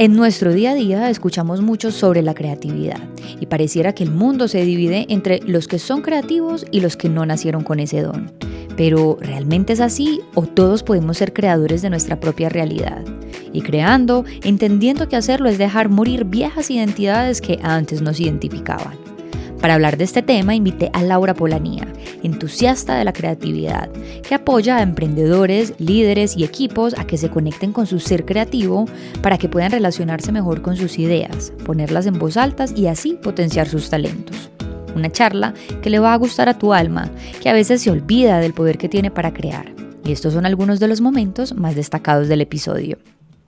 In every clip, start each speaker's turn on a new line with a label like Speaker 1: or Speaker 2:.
Speaker 1: En nuestro día a día escuchamos mucho sobre la creatividad y pareciera que el mundo se divide entre los que son creativos y los que no nacieron con ese don. Pero ¿realmente es así o todos podemos ser creadores de nuestra propia realidad? Y creando, entendiendo que hacerlo es dejar morir viejas identidades que antes nos identificaban. Para hablar de este tema invité a Laura Polanía, entusiasta de la creatividad, que apoya a emprendedores, líderes y equipos a que se conecten con su ser creativo para que puedan relacionarse mejor con sus ideas, ponerlas en voz alta y así potenciar sus talentos. Una charla que le va a gustar a tu alma, que a veces se olvida del poder que tiene para crear. Y estos son algunos de los momentos más destacados del episodio.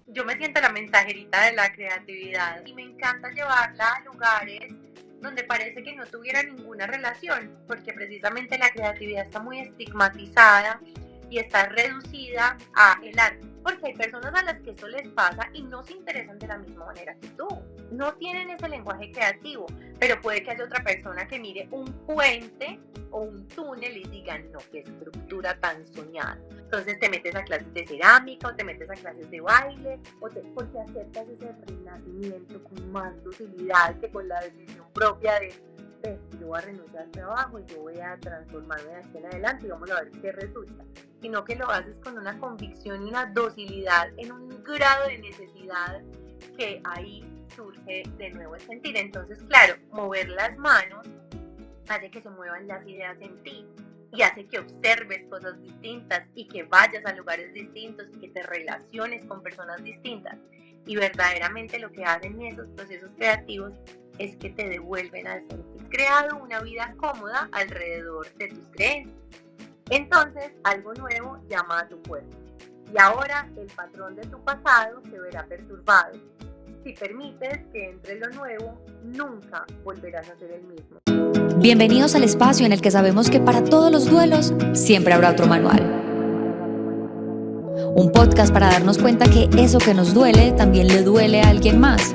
Speaker 2: Yo me siento la mensajerita de la creatividad y me encanta llevarla a lugares donde parece que no tuviera ninguna relación, porque precisamente la creatividad está muy estigmatizada y está reducida a el arte, porque hay personas a las que eso les pasa y no se interesan de la misma manera que tú, no tienen ese lenguaje creativo, pero puede que haya otra persona que mire un puente o un túnel y diga, no, qué estructura tan soñada. Entonces te metes a clases de cerámica o te metes a clases de baile porque aceptas ese renacimiento con más docilidad que con la decisión propia de yo voy a renunciar al trabajo y yo voy a transformarme de aquí en adelante y vamos a ver qué resulta, sino que lo haces con una convicción y una docilidad en un grado de necesidad que ahí surge de nuevo el sentir. Entonces, claro, mover las manos hace que se muevan las ideas en ti y hace que observes cosas distintas y que vayas a lugares distintos y que te relaciones con personas distintas. Y verdaderamente lo que hacen esos procesos creativos es que te devuelven al sentir creado una vida cómoda alrededor de tus creencias. Entonces, algo nuevo llama a tu puerta. Y ahora el patrón de tu pasado se verá perturbado. Si permites que entre lo nuevo, nunca volverás a ser el mismo.
Speaker 1: Bienvenidos al espacio en el que sabemos que para todos los duelos siempre habrá otro manual. Un podcast para darnos cuenta que eso que nos duele también le duele a alguien más.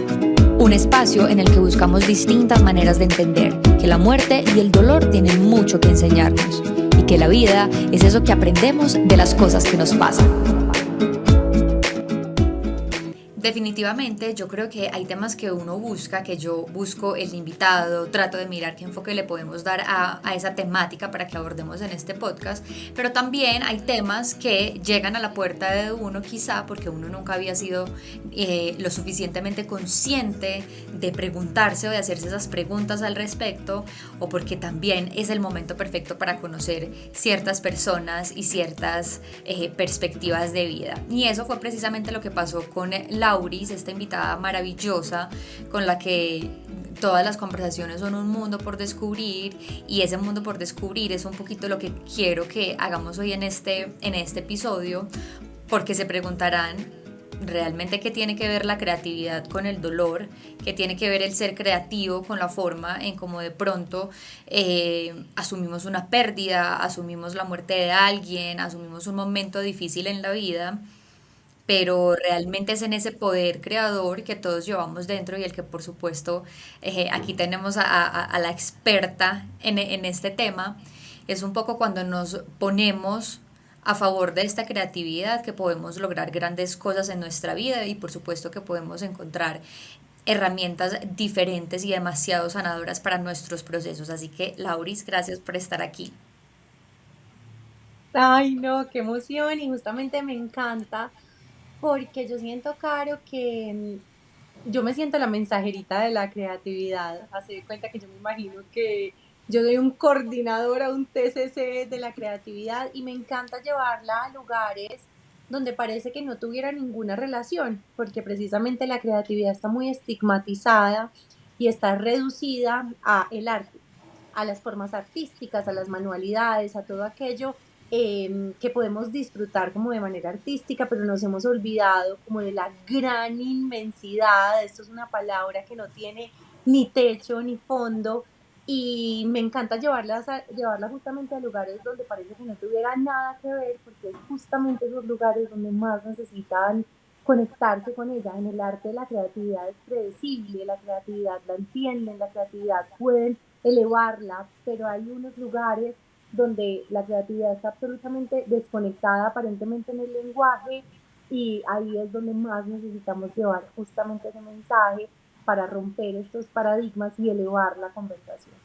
Speaker 1: Un espacio en el que buscamos distintas maneras de entender que la muerte y el dolor tienen mucho que enseñarnos y que la vida es eso que aprendemos de las cosas que nos pasan. Definitivamente yo creo que hay temas que uno busca, que yo busco el invitado, trato de mirar qué enfoque le podemos dar a esa temática para que abordemos en este podcast, pero también hay temas que llegan a la puerta de uno quizá porque uno nunca había sido lo suficientemente consciente de preguntarse o de hacerse esas preguntas al respecto, o porque también es el momento perfecto para conocer ciertas personas y ciertas perspectivas de vida. Y eso fue precisamente lo que pasó con Lauris, esta invitada maravillosa con la que todas las conversaciones son un mundo por descubrir, y ese mundo por descubrir es un poquito lo que quiero que hagamos hoy en este episodio, porque se preguntarán realmente qué tiene que ver la creatividad con el dolor, qué tiene que ver el ser creativo con la forma en cómo de pronto asumimos una pérdida, asumimos la muerte de alguien, asumimos un momento difícil en la vida, pero realmente es en ese poder creador que todos llevamos dentro y el que por supuesto aquí tenemos a la experta en este tema. Es un poco cuando nos ponemos a favor de esta creatividad que podemos lograr grandes cosas en nuestra vida, y por supuesto que podemos encontrar herramientas diferentes y demasiado sanadoras para nuestros procesos. Así que, Lauris, gracias por estar aquí.
Speaker 2: Ay, no, qué emoción, y justamente me encanta porque yo siento, Caro, que yo me siento la mensajerita de la creatividad. Hace de cuenta que yo me imagino que yo soy un coordinador a un TCC de la creatividad y me encanta llevarla a lugares donde parece que no tuviera ninguna relación, porque precisamente la creatividad está muy estigmatizada y está reducida a el arte, a las formas artísticas, a las manualidades, a todo aquello que podemos disfrutar como de manera artística, pero nos hemos olvidado como de la gran inmensidad. Esto es una palabra que no tiene ni techo ni fondo, y me encanta llevarla justamente a lugares donde parece que no tuviera nada que ver, porque es justamente esos lugares donde más necesitan conectarse con ella. En el arte la creatividad es predecible, la creatividad la entienden, la creatividad pueden elevarla, pero hay unos lugares donde la creatividad está absolutamente desconectada aparentemente en el lenguaje,
Speaker 3: y ahí es donde más necesitamos llevar justamente ese mensaje para romper estos paradigmas y elevar la conversación.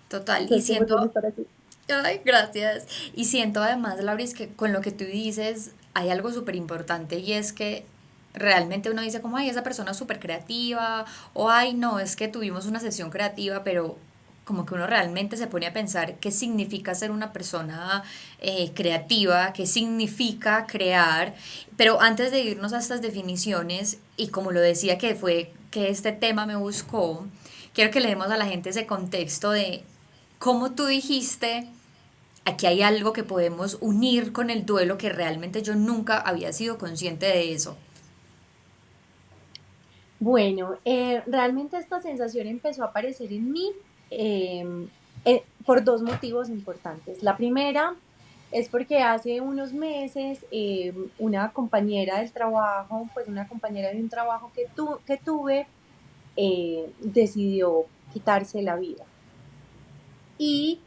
Speaker 1: Total, y
Speaker 3: Entonces, qué
Speaker 1: siento,
Speaker 3: emoción estar aquí.
Speaker 1: ay, gracias. Y siento además, Lauris, que con lo que tú dices hay algo súper importante y es que realmente uno dice como, ay, esa persona es súper creativa, o ay, no, es que tuvimos una sesión creativa, pero como que uno realmente se pone a pensar qué significa ser una persona creativa, qué significa crear. Pero antes de irnos a estas definiciones, y como lo decía que fue que este tema me buscó, quiero que le demos a la gente ese contexto de cómo tú dijiste, aquí hay algo que podemos unir con el duelo que realmente yo nunca había sido consciente de eso.
Speaker 3: Bueno, realmente esta sensación empezó a aparecer en mí eh, por dos motivos importantes. La primera es porque hace unos meses una compañera del trabajo, pues una compañera de un trabajo que tuve, decidió quitarse la vida. Y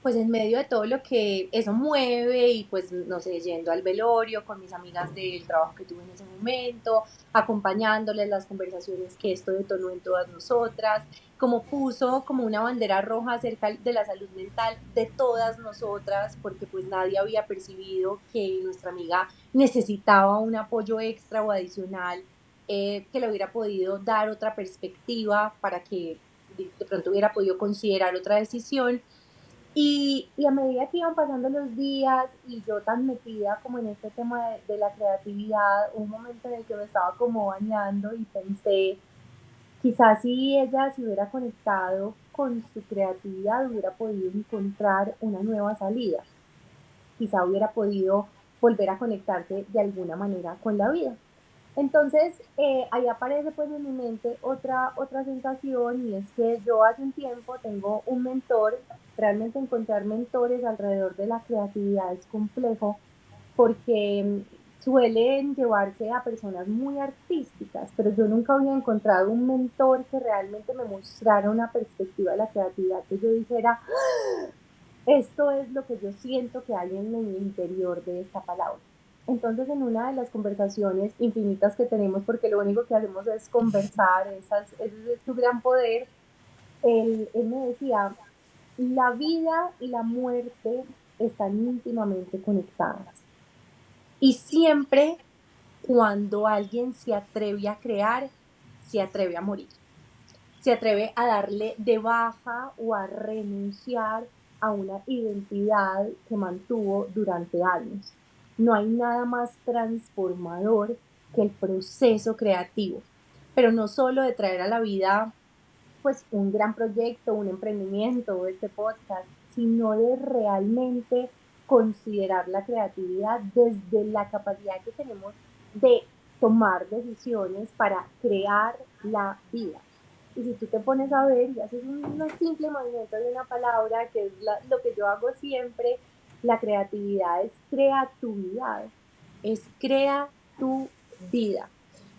Speaker 3: pues en medio de todo lo que eso mueve y pues no sé, yendo al velorio con mis amigas del trabajo que tuve en ese momento, acompañándoles las conversaciones que esto detonó en todas nosotras, como puso como una bandera roja acerca de la salud mental de todas nosotras, porque pues nadie había percibido que nuestra amiga necesitaba un apoyo extra o adicional, que le hubiera podido dar otra perspectiva para que de pronto hubiera podido considerar otra decisión. Y a medida que iban pasando los días y yo tan metida como en este tema de la creatividad, un momento en el que me estaba como bañando y pensé, quizás si ella se hubiera conectado con su creatividad, hubiera podido encontrar una nueva salida, quizá hubiera podido volver a conectarse de alguna manera con la vida. Entonces, ahí aparece pues en mi mente otra sensación, y es que yo hace un tiempo tengo un mentor. Realmente encontrar mentores alrededor de la creatividad es complejo porque suelen llevarse a personas muy artísticas, pero yo nunca había encontrado un mentor que realmente me mostrara una perspectiva de la creatividad que yo dijera, esto es lo que yo siento que hay en el interior de esta palabra. Entonces, en una de las conversaciones infinitas que tenemos, porque lo único que hacemos es conversar, ese es su gran poder, él me decía, la vida y la muerte están íntimamente conectadas. Y siempre cuando alguien se atreve a crear, se atreve a morir, se atreve a darle de baja o a renunciar a una identidad que mantuvo durante años. No hay nada más transformador que el proceso creativo, pero no solo de traer a la vida pues un gran proyecto, un emprendimiento, este podcast, sino de realmente considerar la creatividad desde la capacidad que tenemos de tomar decisiones para crear la vida. Y si tú te pones a ver y haces un simple movimiento de una palabra, que es lo que yo hago siempre, la creatividad es creatividad, es crea tu vida.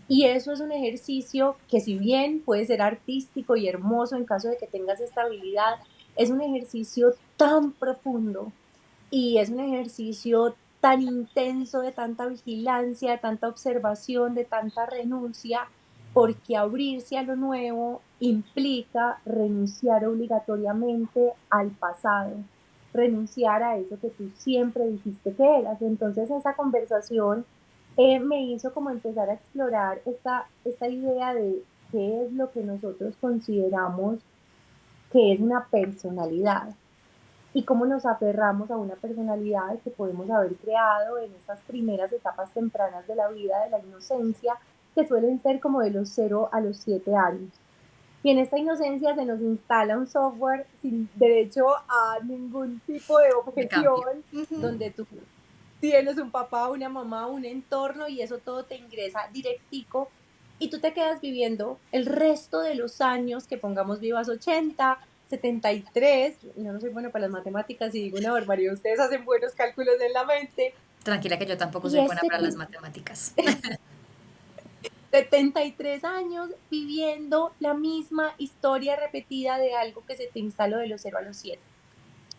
Speaker 3: Y eso es un ejercicio que, si bien puede ser artístico y hermoso en caso de que tengas esta habilidad, es un ejercicio tan profundo y es un ejercicio tan intenso, de tanta vigilancia, de tanta observación, de tanta renuncia, porque abrirse a lo nuevo implica renunciar obligatoriamente al pasado, renunciar a eso que tú siempre dijiste que eras. Entonces esa conversación me hizo como empezar a explorar esta idea de qué es lo que nosotros consideramos que es una personalidad y cómo nos aferramos a una personalidad que podemos haber creado en estas primeras etapas tempranas de la vida, de la inocencia, que suelen ser como de los 0 a los 7 años. Y en esta inocencia se nos instala un software sin derecho a ningún tipo de
Speaker 1: De cambio.
Speaker 3: objeción, donde tú tienes un papá, una mamá, un entorno, y eso todo te ingresa directico y tú te quedas viviendo el resto de los años, que pongamos vivas 80, 73, yo no soy buena para las matemáticas y digo una barbaridad, ustedes hacen buenos cálculos en la mente,
Speaker 1: Tranquila que yo tampoco
Speaker 3: y
Speaker 1: soy buena
Speaker 3: este
Speaker 1: para las matemáticas.
Speaker 3: 73 años viviendo la misma historia repetida de algo que se te instaló de los 0 a los 7.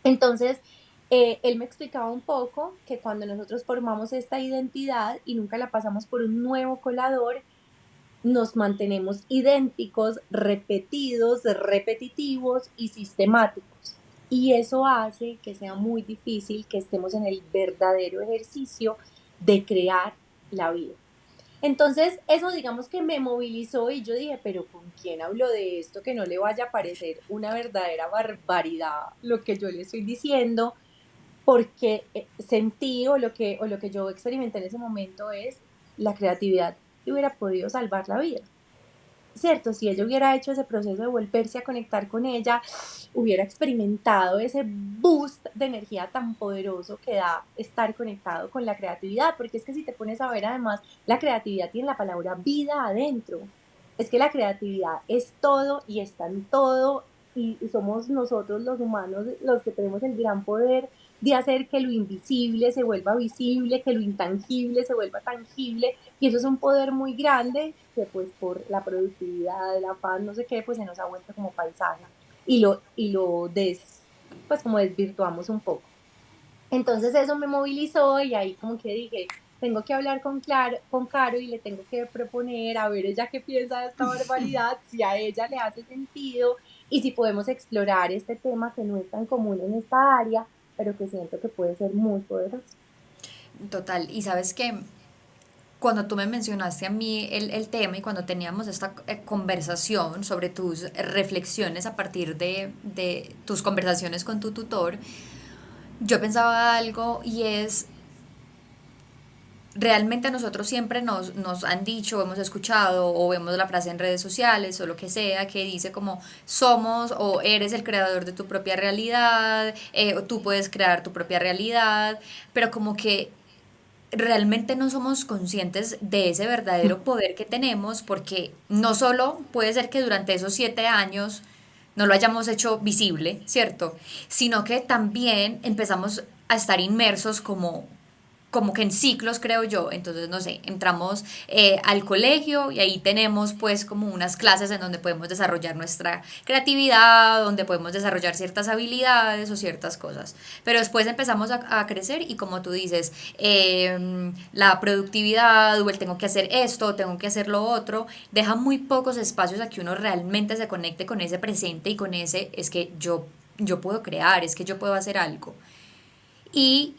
Speaker 3: Entonces, él me explicaba un poco que cuando nosotros formamos esta identidad y nunca la pasamos por un nuevo colador, nos mantenemos idénticos, repetidos, repetitivos y sistemáticos. Y eso hace que sea muy difícil que estemos en el verdadero ejercicio de crear la vida. Entonces, eso digamos que me movilizó y yo dije, pero ¿con quién hablo de esto que no le vaya a parecer una verdadera barbaridad lo que yo le estoy diciendo? Porque sentí o lo que yo experimenté en ese momento es la creatividad que hubiera podido salvar la vida. ¿Cierto? Si ella hubiera hecho ese proceso de volverse a conectar con ella, hubiera experimentado ese boost de energía tan poderoso que da estar conectado con la creatividad, porque es que si te pones a ver además, la creatividad tiene la palabra vida adentro. Es que la creatividad es todo y está en todo y somos nosotros los humanos los que tenemos el gran poder de hacer que lo invisible se vuelva visible, que lo intangible se vuelva tangible, y eso es un poder muy grande que pues por la productividad, el afán, no sé qué, pues se nos ha vuelto como paisaje pues como desvirtuamos un poco. Entonces eso me movilizó y ahí como que dije, tengo que hablar con Caro y le tengo que proponer a ver ella qué piensa de esta barbaridad, si a ella le hace sentido y si podemos explorar este tema que no es tan común en esta área, pero que siento que puede ser muy poderoso.
Speaker 1: Total, y sabes que cuando tú me mencionaste a mí el tema y cuando teníamos esta conversación sobre tus reflexiones a partir de tus conversaciones con tu tutor, yo pensaba algo y es, realmente nosotros siempre nos han dicho, hemos escuchado o vemos la frase en redes sociales o lo que sea que dice como somos o eres el creador de tu propia realidad, o tú puedes crear tu propia realidad, pero como que realmente no somos conscientes de ese verdadero poder que tenemos, porque no solo puede ser que durante esos 7 años no lo hayamos hecho visible, ¿cierto? Sino que también empezamos a estar inmersos como que en ciclos, creo yo. Entonces, no sé, entramos al colegio y ahí tenemos pues como unas clases en donde podemos desarrollar nuestra creatividad, donde podemos desarrollar ciertas habilidades o ciertas cosas. Pero después empezamos a crecer y como tú dices, la productividad o el tengo que hacer esto, tengo que hacer lo otro, deja muy pocos espacios a que uno realmente se conecte con ese presente y con ese, es que yo puedo crear, es que yo puedo hacer algo. Y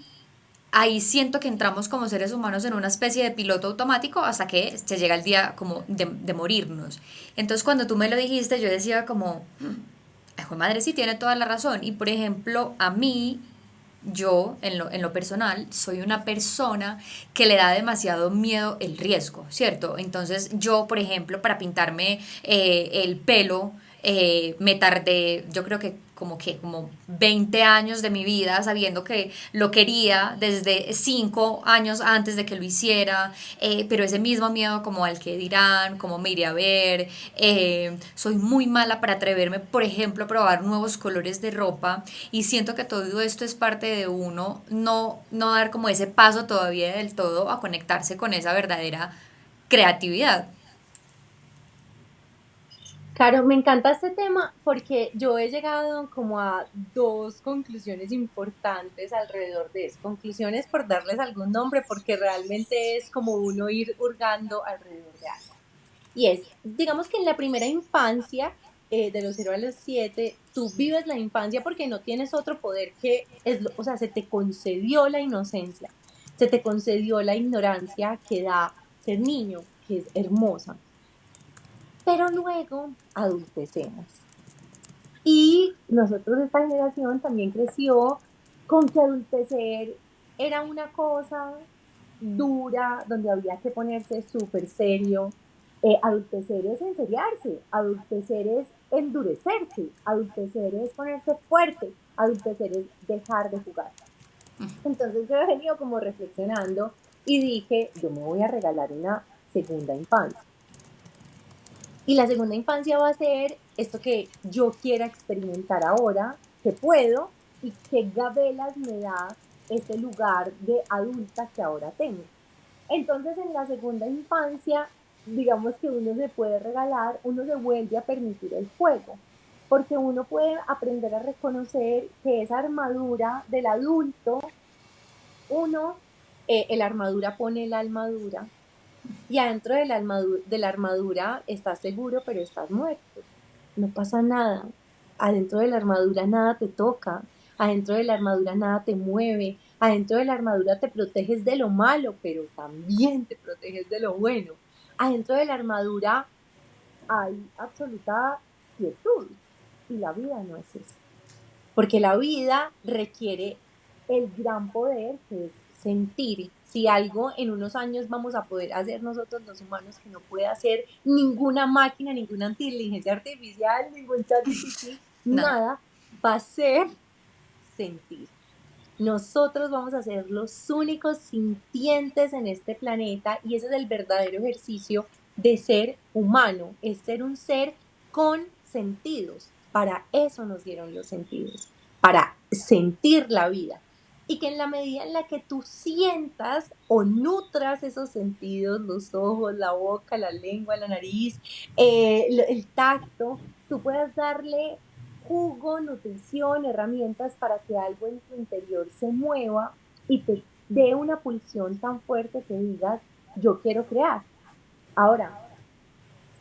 Speaker 1: ahí siento que entramos como seres humanos en una especie de piloto automático hasta que se llega el día como de morirnos. Entonces cuando tú me lo dijiste yo decía como, ay, jue madre, sí tiene toda la razón. Y por ejemplo, a mí, yo en lo personal, soy una persona que le da demasiado miedo el riesgo, ¿cierto? Entonces yo, por ejemplo, para pintarme el pelo, me tardé, yo creo que como 20 años de mi vida sabiendo que lo quería desde 5 años antes de que lo hiciera, pero ese mismo miedo como al que dirán, cómo me iré a ver, soy muy mala para atreverme, por ejemplo, a probar nuevos colores de ropa y siento que todo esto es parte de uno, no dar como ese paso todavía del todo a conectarse con esa verdadera creatividad.
Speaker 3: Claro, me encanta este tema porque yo he llegado como a dos conclusiones importantes alrededor de eso. Conclusiones por darles algún nombre porque realmente es como uno ir hurgando alrededor de algo. Y es, digamos que en la primera infancia, de los 0 a los 7, tú vives la infancia porque no tienes otro poder o sea, se te concedió la inocencia, se te concedió la ignorancia que da ser niño, que es hermosa. Pero luego adultecemos. Y nosotros, esta generación también creció con que adultecer era una cosa dura, donde había que ponerse súper serio. Adultecer es enseriarse, adultecer es endurecerse, adultecer es ponerse fuerte, adultecer es dejar de jugar. Entonces yo he venido como reflexionando y dije, yo me voy a regalar una segunda infancia. Y la segunda infancia va a ser esto que yo quiera experimentar ahora, que puedo, y que Gabelas me da ese lugar de adulta que ahora tengo. Entonces, en la segunda infancia, digamos que uno se puede regalar, uno se vuelve a permitir el juego. porque uno puede aprender a reconocer que esa armadura del adulto, uno, la armadura pone la armadura, y adentro de la armadura estás seguro, pero estás muerto. No pasa nada. Adentro de la armadura nada te toca. Adentro de la armadura nada te mueve. Adentro de la armadura te proteges de lo malo, pero también te proteges de lo bueno. Adentro de la armadura hay absoluta quietud. Y la vida no es eso. Porque la vida requiere el gran poder que es sentir. Si algo en unos años vamos a poder hacer nosotros los humanos que no puede hacer ninguna máquina, ninguna inteligencia artificial, ningún ChatGPT,
Speaker 1: Nada.
Speaker 3: nada, va a ser sentir. Nosotros vamos a ser los únicos sintientes en este planeta y ese es el verdadero ejercicio de ser humano, es ser un ser con sentidos. Para eso nos dieron los sentidos, para sentir la vida. Y que en la medida en la que tú sientas o nutras esos sentidos, los ojos, la boca, la lengua, la nariz, el tacto, tú puedas darle jugo, nutrición, herramientas para que algo en tu interior se mueva y te dé una pulsión tan fuerte que digas, yo quiero crear. Ahora,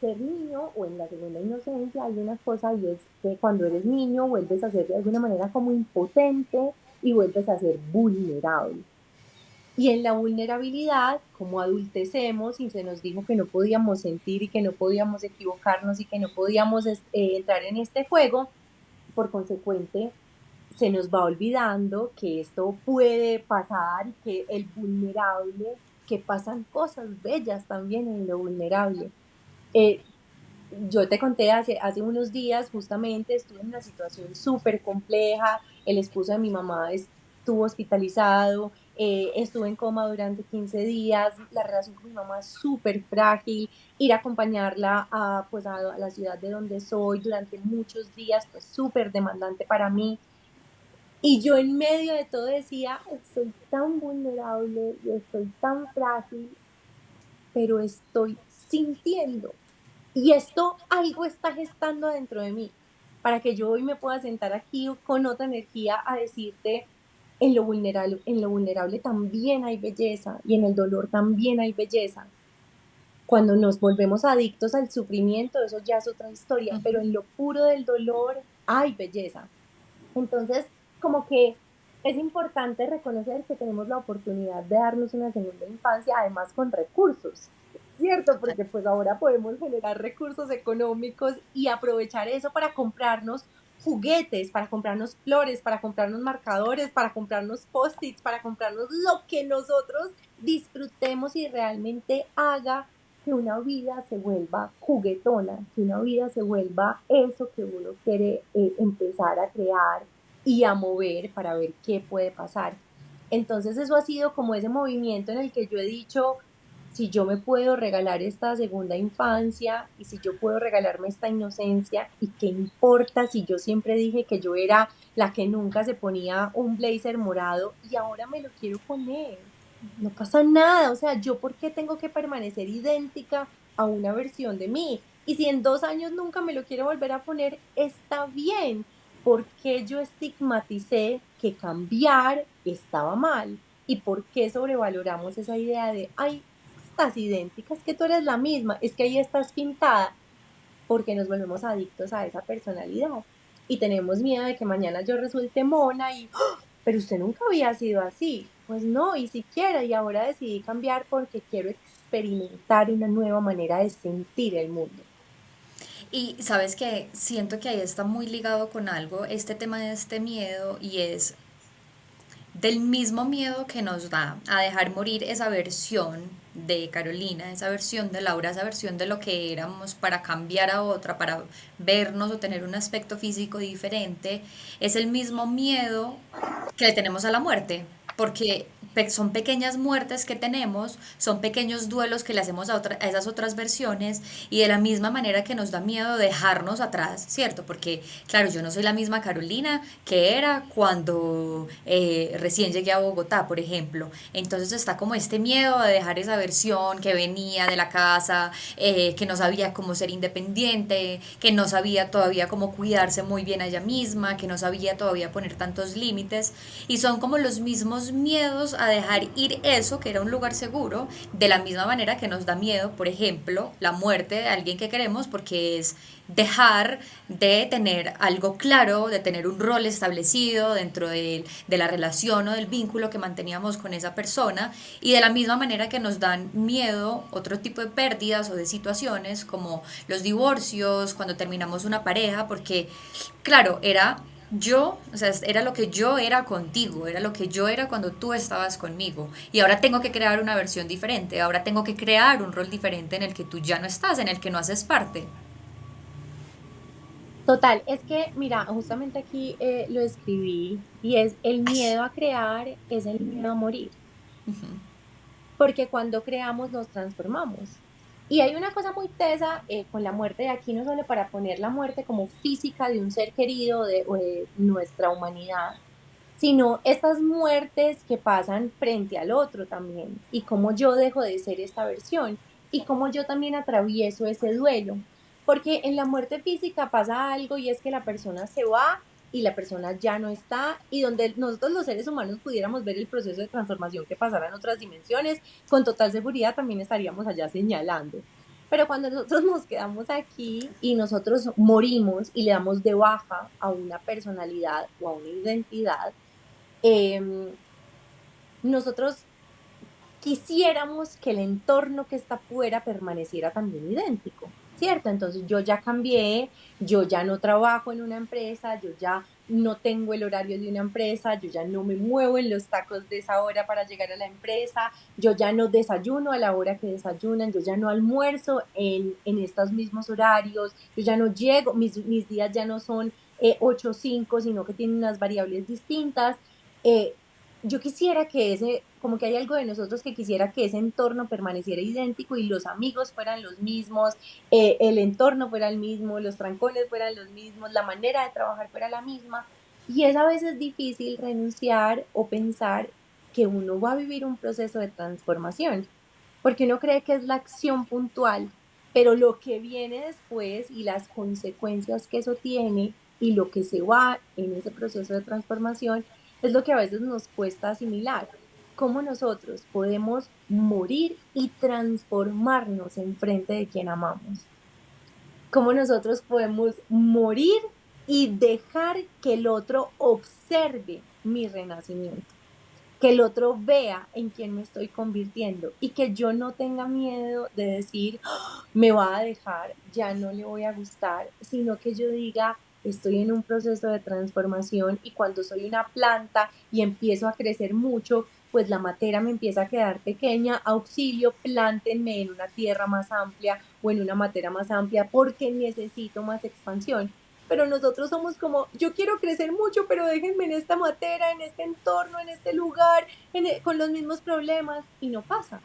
Speaker 3: ser niño o en la segunda inocencia hay una cosa y es que cuando eres niño vuelves a ser de alguna manera como impotente y vuelves a ser vulnerable. Y en la vulnerabilidad, como adultecemos y se nos dijo que no podíamos sentir y que no podíamos equivocarnos y que no podíamos entrar en este juego, por consecuente, se nos va olvidando que esto puede pasar y que el vulnerable, que pasan cosas bellas también en lo vulnerable. Eh, yo te conté hace unos días, justamente estuve en una situación súper compleja, el esposo de mi mamá estuvo hospitalizado, estuve en coma durante 15 días, la relación con mi mamá es súper frágil, ir a acompañarla pues a la ciudad de donde soy durante muchos días fue súper demandante para mí. Y yo en medio de todo decía, estoy tan vulnerable y estoy tan frágil, pero estoy sintiendo. Y esto algo está gestando dentro de mí para que yo hoy me pueda sentar aquí con otra energía a decirte, en lo vulnerable también hay belleza y en el dolor también hay belleza. Cuando nos volvemos adictos al sufrimiento, eso ya es otra historia, pero en lo puro del dolor hay belleza. Entonces, como que es importante reconocer que tenemos la oportunidad de darnos una segunda infancia, además con recursos, ¿cierto? Porque pues ahora podemos generar recursos económicos y aprovechar eso para comprarnos juguetes, para comprarnos flores, para comprarnos marcadores, para comprarnos post-its, para comprarnos lo que nosotros disfrutemos y realmente haga que una vida se vuelva juguetona, que una vida se vuelva eso que uno quiere empezar a crear y a mover para ver qué puede pasar. Entonces eso ha sido como ese movimiento en el que yo he dicho, si yo me puedo regalar esta segunda infancia y si yo puedo regalarme esta inocencia y qué importa si yo siempre dije que yo era la que nunca se ponía un blazer morado y ahora me lo quiero poner. No pasa nada, o sea, yo por qué tengo que permanecer idéntica a una versión de mí. Y si en 2 años nunca me lo quiero volver a poner, está bien, porque yo estigmaticé que cambiar estaba mal y por qué sobrevaloramos esa idea de, ay, estás idéntica, es que tú eres la misma, es que ahí estás pintada, porque nos volvemos adictos a esa personalidad y tenemos miedo de que mañana yo resulte mona y, ¡oh! Pero usted nunca había sido así. Pues no, y siquiera, y ahora decidí cambiar porque quiero experimentar una nueva manera de sentir el mundo.
Speaker 1: Y sabes que siento que ahí está muy ligado con algo, este tema de este miedo, y es del mismo miedo que nos da a dejar morir esa versión de Carolina, esa versión de Laura, esa versión de lo que éramos para cambiar a otra, para vernos o tener un aspecto físico diferente, es el mismo miedo que le tenemos a la muerte, porque son pequeñas muertes que tenemos, son pequeños duelos que le hacemos a esas otras versiones, y de la misma manera que nos da miedo dejarnos atrás, ¿cierto? Porque, claro, yo no soy la misma Carolina que era cuando recién llegué a Bogotá, por ejemplo. Entonces está como este miedo a dejar esa versión que venía de la casa, que no sabía cómo ser independiente, que no sabía todavía cómo cuidarse muy bien a ella misma, que no sabía todavía poner tantos límites, y son como los mismos miedos a dejar ir eso, que era un lugar seguro, de la misma manera que nos da miedo, por ejemplo, la muerte de alguien que queremos, porque es dejar de tener algo claro, de tener un rol establecido dentro de la relación o del vínculo que manteníamos con esa persona, y de la misma manera que nos dan miedo otro tipo de pérdidas o de situaciones como los divorcios, cuando terminamos una pareja, porque claro, era yo, o sea, era lo que yo era contigo, era lo que yo era cuando tú estabas conmigo. Y ahora tengo que crear una versión diferente, ahora tengo que crear un rol diferente en el que tú ya no estás, en el que no haces parte.
Speaker 3: Total, es que, mira, justamente aquí lo escribí y es el
Speaker 1: Ay,
Speaker 3: miedo a crear, es el miedo a morir, porque cuando creamos nos transformamos. Y hay una cosa muy tesa con la muerte de aquí, no solo para poner la muerte como física de un ser querido o de nuestra humanidad, sino estas muertes que pasan frente al otro también, y cómo yo dejo de ser esta versión, y cómo yo también atravieso ese duelo, porque en la muerte física pasa algo y es que la persona se va y la persona ya no está, y donde nosotros los seres humanos pudiéramos ver el proceso de transformación que pasará en otras dimensiones, con total seguridad también estaríamos allá señalando. Pero cuando nosotros nos quedamos aquí y nosotros morimos y le damos de baja a una personalidad o a una identidad, eh, nosotros quisiéramos que el entorno que está afuera permaneciera también idéntico, ¿cierto? Entonces yo ya cambié, yo ya no trabajo en una empresa, yo ya no tengo el horario de una empresa, yo ya no me muevo en los tacos de esa hora para llegar a la empresa, yo ya no desayuno a la hora que desayunan, yo ya no almuerzo en estos mismos horarios, yo ya no llego, mis días ya no son 8 o 5, sino que tienen unas variables distintas. Eh, yo quisiera que como que hay algo de nosotros que quisiera que ese entorno permaneciera idéntico y los amigos fueran los mismos, el entorno fuera el mismo, los trancones fueran los mismos, la manera de trabajar fuera la misma. Y es a veces difícil renunciar o pensar que uno va a vivir un proceso de transformación, porque uno cree que es la acción puntual, pero lo que viene después y las consecuencias que eso tiene y lo que se va en ese proceso de transformación es lo que a veces nos cuesta asimilar. Cómo nosotros podemos morir y transformarnos en frente de quien amamos. Cómo nosotros podemos morir y dejar que el otro observe mi renacimiento, que el otro vea en quién me estoy convirtiendo y que yo no tenga miedo de decir, "Ah, me va a dejar, ya no le voy a gustar", sino que yo diga, estoy en un proceso de transformación y cuando soy una planta y empiezo a crecer mucho, pues la matera me empieza a quedar pequeña, auxilio, plántenme en una tierra más amplia o en una matera más amplia porque necesito más expansión. Pero nosotros somos como, yo quiero crecer mucho, pero déjenme en esta matera, en este entorno, en este lugar, con los mismos problemas, y no pasa.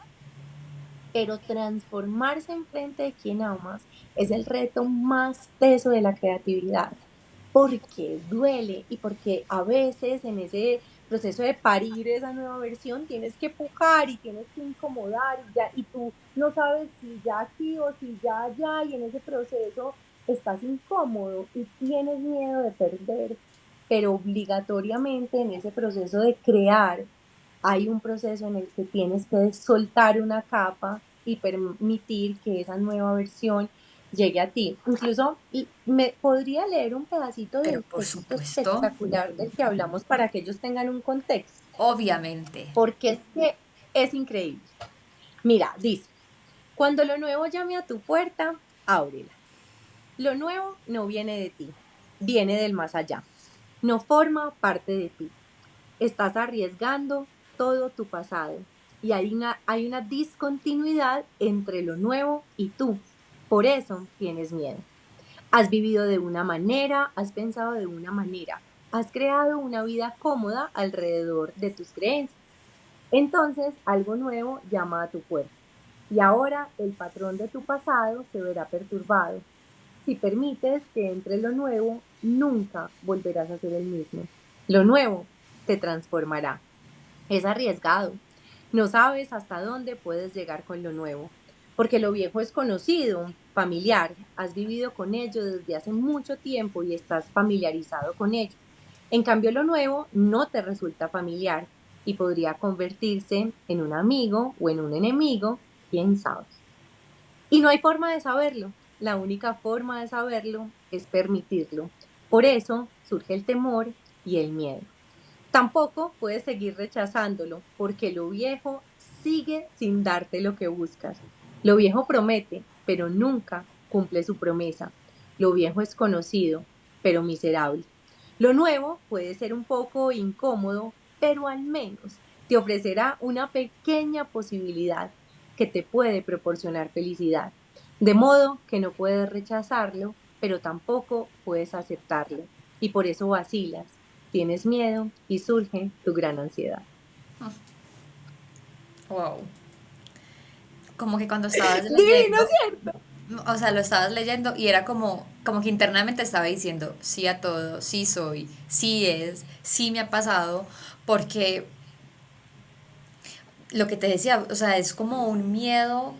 Speaker 3: Pero transformarse en frente de quien amas es el reto más teso de la creatividad, porque duele y porque a veces en ese proceso de parir esa nueva versión tienes que pujar y tienes que incomodar y, ya, y tú no sabes si ya aquí o si ya allá, y en ese proceso estás incómodo y tienes miedo de perder, pero obligatoriamente en ese proceso de crear hay un proceso en el que tienes que soltar una capa y permitir que esa nueva versión llegue a ti. Incluso me podría leer un pedacito
Speaker 1: pero
Speaker 3: del
Speaker 1: por
Speaker 3: texto
Speaker 1: supuesto,
Speaker 3: espectacular del que hablamos para que ellos tengan un contexto,
Speaker 1: obviamente.
Speaker 3: porque es que es increíble. Mira, dice, cuando lo nuevo llame a tu puerta, ábrela. Lo nuevo no viene de ti, viene del más allá. No forma parte de ti. Estás arriesgando todo tu pasado y hay una discontinuidad entre lo nuevo y tú. Por eso tienes miedo. Has vivido de una manera, has pensado de una manera, has creado una vida cómoda alrededor de tus creencias. Entonces algo nuevo llama a tu puerta y ahora el patrón de tu pasado se verá perturbado. Si permites que entre lo nuevo, nunca volverás a ser el mismo. Lo nuevo te transformará. Es arriesgado. No sabes hasta dónde puedes llegar con lo nuevo, porque lo viejo es conocido, familiar, has vivido con ello desde hace mucho tiempo y estás familiarizado con ello. En cambio, lo nuevo no te resulta familiar y podría convertirse en un amigo o en un enemigo, quién sabe. Y no hay forma de saberlo. La única forma de saberlo es permitirlo. Por eso surge el temor y el miedo. Tampoco puedes seguir rechazándolo, porque lo viejo sigue sin darte lo que buscas. Lo viejo promete, pero nunca cumple su promesa. Lo viejo es conocido, pero miserable. Lo nuevo puede ser un poco incómodo, pero al menos te ofrecerá una pequeña posibilidad que te puede proporcionar felicidad. De modo que no puedes rechazarlo, pero tampoco puedes aceptarlo. Y por eso vacilas, tienes miedo y surge tu gran ansiedad.
Speaker 1: Wow. Como que cuando estabas
Speaker 3: Divino,
Speaker 1: leyendo,
Speaker 3: ¿cierto?
Speaker 1: o sea, lo estabas leyendo y era como que internamente estaba diciendo sí a todo, sí soy, sí es, sí me ha pasado, porque lo que te decía, o sea, es como un miedo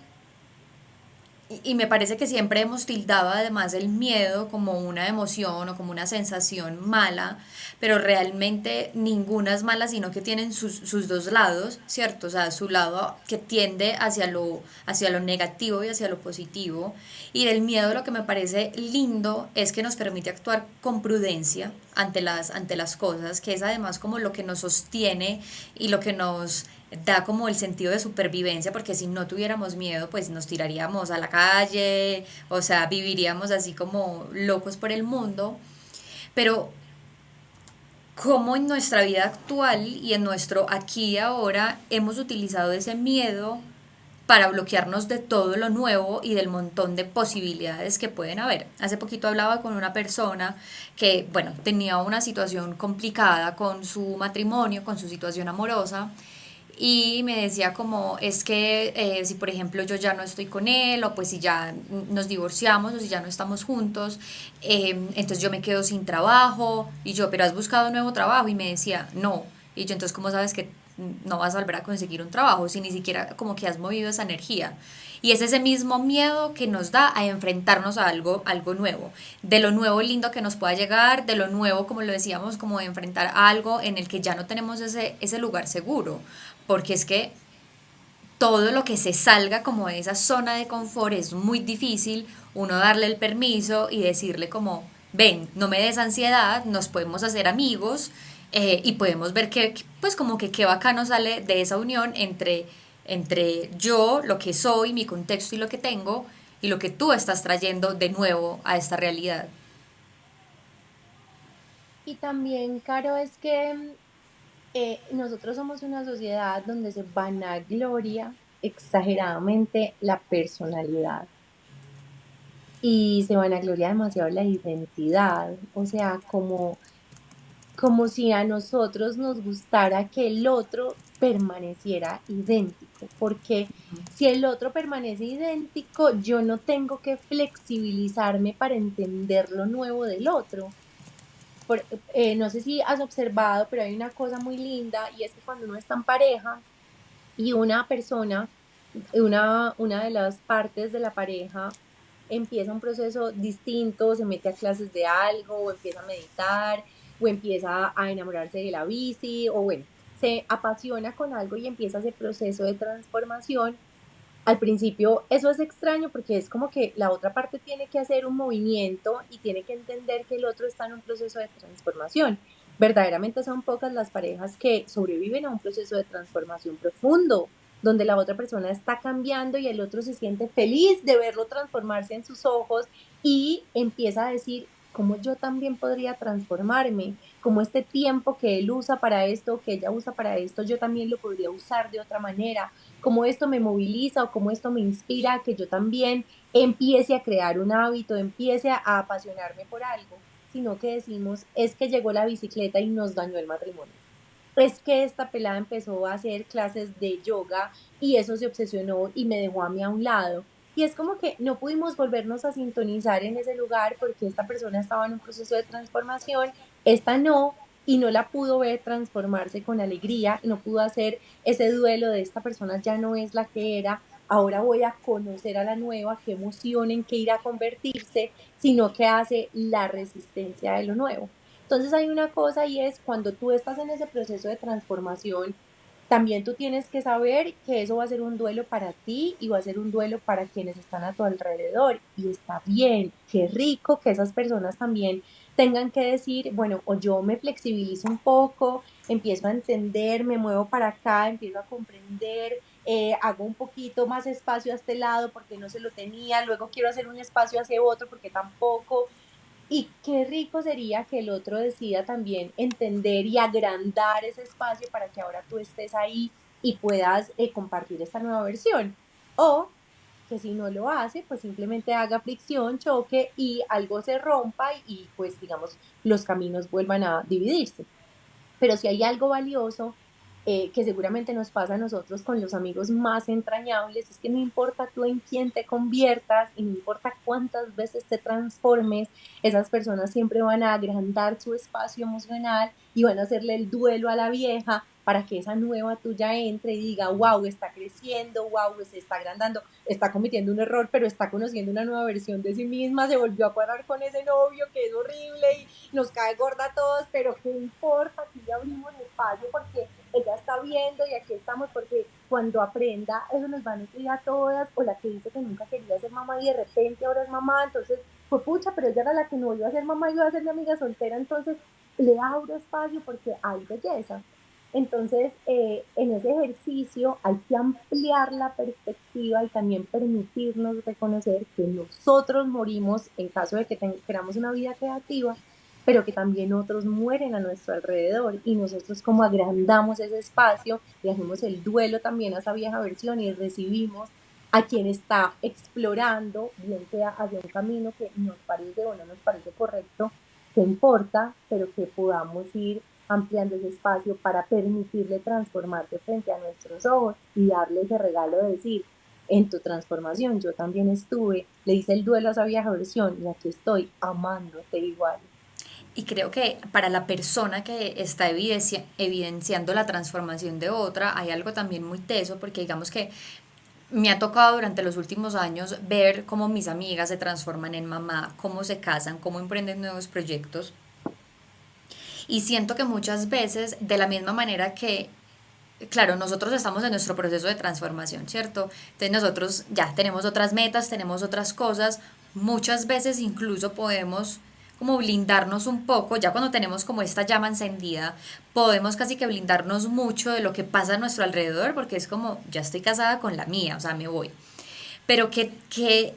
Speaker 1: y me parece que siempre hemos tildado además el miedo como una emoción o como una sensación mala, pero realmente ninguna es mala, sino que tienen sus dos lados, ¿cierto? O sea, su lado que tiende hacia lo negativo y hacia lo positivo. Y del miedo lo que me parece lindo es que nos permite actuar con prudencia ante las cosas, que es además como lo que nos sostiene y lo que nos da como el sentido de supervivencia, porque si no tuviéramos miedo, pues nos tiraríamos a la calle, o sea, viviríamos así como locos por el mundo. Pero cómo en nuestra vida actual y en nuestro aquí y ahora hemos utilizado ese miedo para bloquearnos de todo lo nuevo y del montón de posibilidades que pueden haber. Hace poquito hablaba con una persona que, bueno, tenía una situación complicada con su matrimonio, con su situación amorosa, y me decía como es que si por ejemplo yo ya no estoy con él o pues si ya nos divorciamos o si ya no estamos juntos, entonces yo me quedo sin trabajo y yo, pero has buscado un nuevo trabajo y me decía no, y yo entonces cómo sabes que no vas a volver a conseguir un trabajo si ni siquiera como que has movido esa energía. Y es ese mismo miedo que nos da a enfrentarnos a algo nuevo, de lo nuevo lindo que nos pueda llegar, de lo nuevo, como lo decíamos, como de enfrentar algo en el que ya no tenemos ese lugar seguro, porque es que todo lo que se salga como de esa zona de confort es muy difícil uno darle el permiso y decirle como, ven, no me des ansiedad, nos podemos hacer amigos y podemos ver que, pues como que qué bacano sale de esa unión entre yo, lo que soy, mi contexto y lo que tengo, y lo que tú estás trayendo de nuevo a esta realidad.
Speaker 3: Y también, Caro, es que nosotros somos una sociedad donde se vanagloria exageradamente la personalidad y se vanagloria demasiado la identidad, o sea, como si a nosotros nos gustara que el otro permaneciera idéntico, porque si el otro permanece idéntico, yo no tengo que flexibilizarme para entender lo nuevo del otro. No sé si has observado, pero hay una cosa muy linda y es que cuando uno está en pareja y una persona, una de las partes de la pareja empieza un proceso distinto, se mete a clases de algo, o empieza a meditar, o empieza a enamorarse de la bici, o bueno, se apasiona con algo y empieza ese proceso de transformación. Al principio eso es extraño porque es como que la otra parte tiene que hacer un movimiento y tiene que entender que el otro está en un proceso de transformación. Verdaderamente son pocas las parejas que sobreviven a un proceso de transformación profundo, donde la otra persona está cambiando y el otro se siente feliz de verlo transformarse en sus ojos y empieza a decir, cómo yo también podría transformarme, como este tiempo que él usa para esto, que ella usa para esto, yo también lo podría usar de otra manera, cómo esto me moviliza o cómo esto me inspira a que yo también empiece a crear un hábito, empiece a apasionarme por algo, sino que decimos, es que llegó la bicicleta y nos dañó el matrimonio. es que esta pelada empezó a hacer clases de yoga y eso se obsesionó y me dejó a mí a un lado. Y es como que no pudimos volvernos a sintonizar en ese lugar porque esta persona estaba en un proceso de transformación, esta no, y no la pudo ver transformarse con alegría, y no pudo hacer ese duelo de esta persona ya no es la que era, ahora voy a conocer a la nueva, qué emoción en qué irá a convertirse, sino que hace la resistencia de lo nuevo. Entonces hay una cosa y es cuando tú estás en ese proceso de transformación, también tú tienes que saber que eso va a ser un duelo para ti y va a ser un duelo para quienes están a tu alrededor. Y está bien, qué rico que esas personas también tengan que decir, bueno, o yo me flexibilizo un poco, empiezo a entender, me muevo para acá, empiezo a comprender, hago un poquito más espacio a este lado porque no se lo tenía, luego quiero hacer un espacio hacia otro porque tampoco. Y qué rico sería que el otro decida también entender y agrandar ese espacio para que ahora tú estés ahí y puedas compartir esta nueva versión. O que si no lo hace, pues simplemente haga fricción, choque y algo se rompa y pues digamos los caminos vuelvan a dividirse. Pero si hay algo valioso que seguramente nos pasa a nosotros con los amigos más entrañables, es que no importa tú en quién te conviertas y no importa cuántas veces te transformes, esas personas siempre van a agrandar su espacio emocional y van a hacerle el duelo a la vieja para que esa nueva tuya entre y diga, wow, está creciendo, wow, se está agrandando, está cometiendo un error, pero está conociendo una nueva versión de sí misma, se volvió a parar con ese novio que es horrible y nos cae gorda a todos, pero ¿qué importa? Aquí ya abrimos espacio porque ella está viendo y aquí estamos porque cuando aprenda eso nos va a nutrir a todas, o la que dice que nunca quería ser mamá y de repente ahora es mamá, entonces pues pucha, pero ella era la que no iba a ser mamá, iba a ser mi amiga soltera, entonces le abro espacio porque hay belleza. Entonces, en ese ejercicio hay que ampliar la perspectiva y también permitirnos reconocer que nosotros morimos en caso de que queramos una vida creativa, pero que también otros mueren a nuestro alrededor y nosotros como agrandamos ese espacio y hacemos el duelo también a esa vieja versión y recibimos a quien está explorando, bien sea hacia un camino que nos parece o no nos parece correcto, que importa, pero que podamos ir ampliando ese espacio para permitirle transformarse frente a nuestros ojos y darle ese regalo de decir, en tu transformación yo también estuve, le hice el duelo a esa vieja versión y aquí estoy amándote igual.
Speaker 1: Y creo que para la persona que está evidenciando la transformación de otra, hay algo también muy teso, porque digamos que me ha tocado durante los últimos años ver cómo mis amigas se transforman en mamá, cómo se casan, cómo emprenden nuevos proyectos. Y siento que muchas veces, de la misma manera que, claro, nosotros estamos en nuestro proceso de transformación, ¿cierto? Entonces nosotros ya tenemos otras metas, tenemos otras cosas, muchas veces incluso podemos como blindarnos un poco, ya cuando tenemos como esta llama encendida, podemos casi que blindarnos mucho de lo que pasa a nuestro alrededor, porque es como, ya estoy casada con la mía, o sea, me voy. Pero que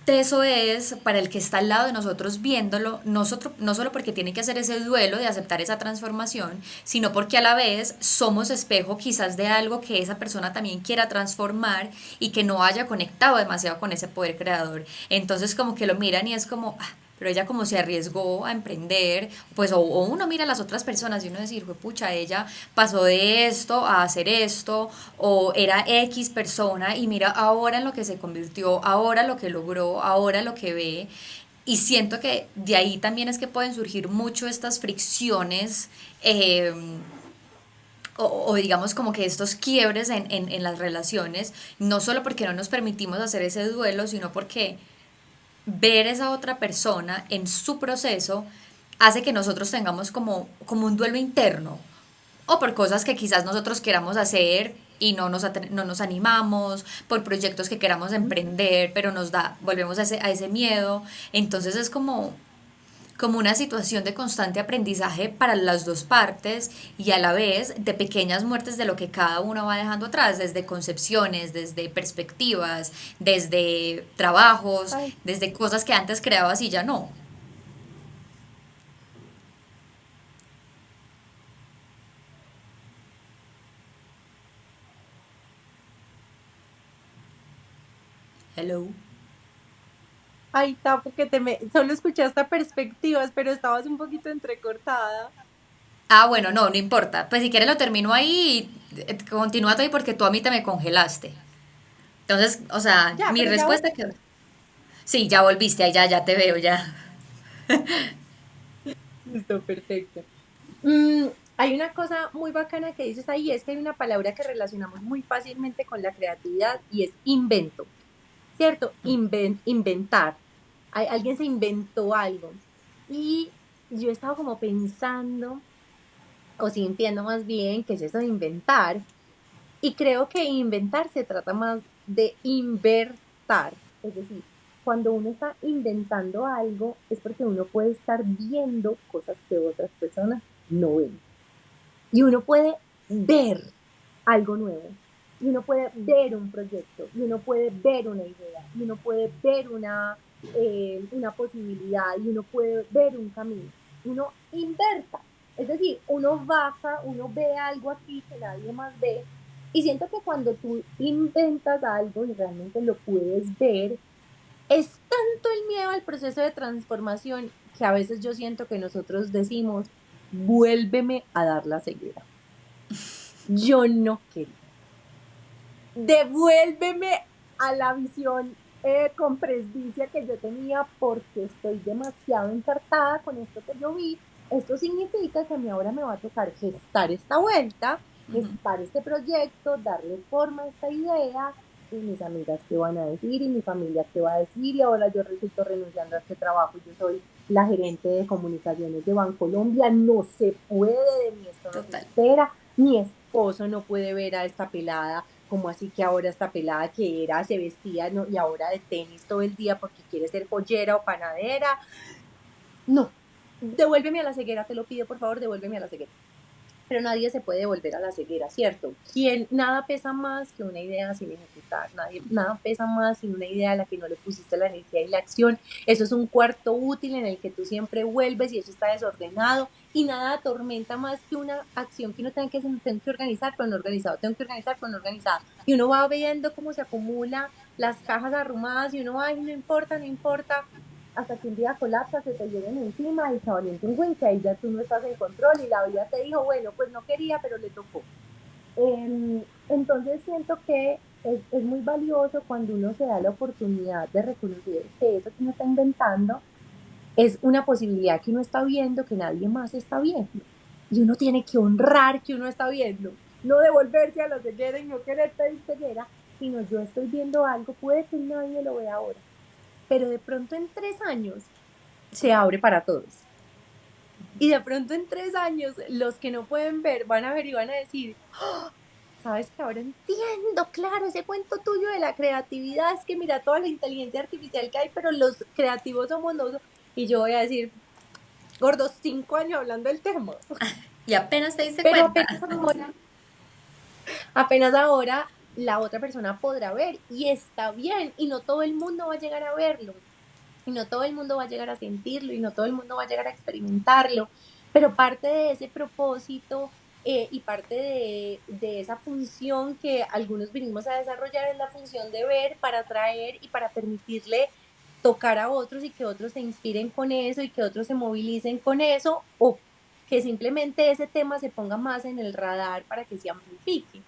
Speaker 1: eso es para el que está al lado de nosotros viéndolo, no solo porque tiene que hacer ese duelo de aceptar esa transformación, sino porque a la vez somos espejo quizás de algo que esa persona también quiera transformar y que no haya conectado demasiado con ese poder creador. Entonces como que lo miran y es como, ah, pero ella como se arriesgó a emprender, pues o uno mira a las otras personas y uno decir, pucha, ella pasó de esto a hacer esto, o era X persona y mira ahora en lo que se convirtió, ahora lo que logró, ahora lo que ve. Y siento que de ahí también es que pueden surgir mucho estas fricciones, o digamos como que estos quiebres en las relaciones, no solo porque no nos permitimos hacer ese duelo, sino porque ver esa otra persona en su proceso hace que nosotros tengamos como un duelo interno, o por cosas que quizás nosotros queramos hacer y no nos animamos, por proyectos que queramos emprender, pero volvemos a ese miedo. Entonces es como una situación de constante aprendizaje para las dos partes y a la vez de pequeñas muertes de lo que cada uno va dejando atrás, desde concepciones, desde perspectivas, desde trabajos,
Speaker 3: Ay,
Speaker 1: desde cosas que antes creabas y ya no. Hello.
Speaker 3: ay, Tapo, solo escuchaste perspectivas, pero estabas un poquito entrecortada.
Speaker 1: Ah, bueno, no, no importa. Pues si quieres lo termino ahí y continúa tú ahí porque tú a mí te me congelaste. Entonces, o sea,
Speaker 3: Ya,
Speaker 1: mi
Speaker 3: pero ya
Speaker 1: respuesta
Speaker 3: volví.
Speaker 1: que... Sí, ya volviste, ahí ya, ya te veo, ya.
Speaker 3: Listo, perfecto. Mm, hay una cosa muy bacana que dices ahí, es que hay una palabra que relacionamos muy fácilmente con la creatividad y es invento, ¿cierto? Inventar. Alguien se inventó algo. Y yo he estado como pensando, o sintiendo más bien, que es eso de inventar. Y creo que inventar se trata más de invertar. Es decir, cuando uno está inventando algo es porque uno puede estar viendo cosas que otras personas no ven. Y uno puede ver algo nuevo. Y uno puede ver un proyecto. Y uno puede ver una idea. Y uno puede ver una posibilidad. Y uno puede ver un camino. Uno inverta. Es decir, uno baja, uno ve algo aquí que nadie más ve. Y siento que cuando tú inventas algo y realmente lo puedes ver, es tanto el miedo al proceso de transformación que a veces yo siento que nosotros decimos, vuélveme a dar la ceguera. Yo no quería. Devuélveme a la visión con presbicia que yo tenía porque estoy demasiado encartada con esto que yo vi. Esto significa que a mí ahora me va a tocar gestar esta vuelta, gestar este proyecto, darle forma a esta idea. Y mis amigas qué van a decir y mi familia qué va a decir y ahora yo resulto renunciando a este trabajo. Yo soy la gerente de comunicaciones de Bancolombia, no se puede de mí, esto no se
Speaker 1: Total.
Speaker 3: espera, mi esposo no puede ver a esta pelada como así que ahora esta pelada que era, se vestía, ¿no? Y ahora de tenis todo el día porque quiere ser joyera o panadera. No, devuélveme a la ceguera, te lo pido, por favor, devuélveme a la ceguera. Pero nadie se puede volver a la ceguera, ¿cierto? Nada pesa más que una idea sin ejecutar, nada pesa más sin una idea a la que no le pusiste la energía y la acción. Eso es un cuarto útil en el que tú siempre vuelves y eso está desordenado y nada atormenta más que una acción que uno tenga que hacer, tengo que organizar, pero no organizado, tengo que organizar, pero no organizado. Y uno va viendo cómo se acumula las cajas arrumadas y uno, ay, no importa, no importa, hasta que un día colapsa, se te lleguen encima y se orienta un win, que ahí ya tú no estás en control y la vida te dijo, bueno, pues no quería, pero le tocó. Entonces siento que es muy valioso cuando uno se da la oportunidad de reconocer que eso que uno está inventando es una posibilidad que uno está viendo que nadie más está viendo. Y uno tiene que honrar que uno está viendo, no devolverse a la ceguera y no querer pedir ceguera, sino yo estoy viendo algo, puede que nadie lo vea ahora, pero de pronto en 3 años se abre para todos. Y de pronto en 3 años, los que no pueden ver van a ver y van a decir, "Oh, sabes que ahora entiendo, claro, ese cuento tuyo de la creatividad es que mira toda la inteligencia artificial que hay, pero los creativos somos nosotros. Y yo voy a decir, gordos, 5 años hablando del tema.
Speaker 1: Y apenas te diste
Speaker 3: Pero
Speaker 1: cuenta.
Speaker 3: apenas ahora la otra persona podrá ver y está bien y no todo el mundo va a llegar a verlo. Y no todo el mundo va a llegar a sentirlo y no todo el mundo va a llegar a experimentarlo, pero parte de ese propósito y parte de esa función que algunos vinimos a desarrollar es la función de ver para atraer y para permitirle tocar a otros y que otros se inspiren con eso y que otros se movilicen con eso o que simplemente ese tema se ponga más en el radar para que se amplifique.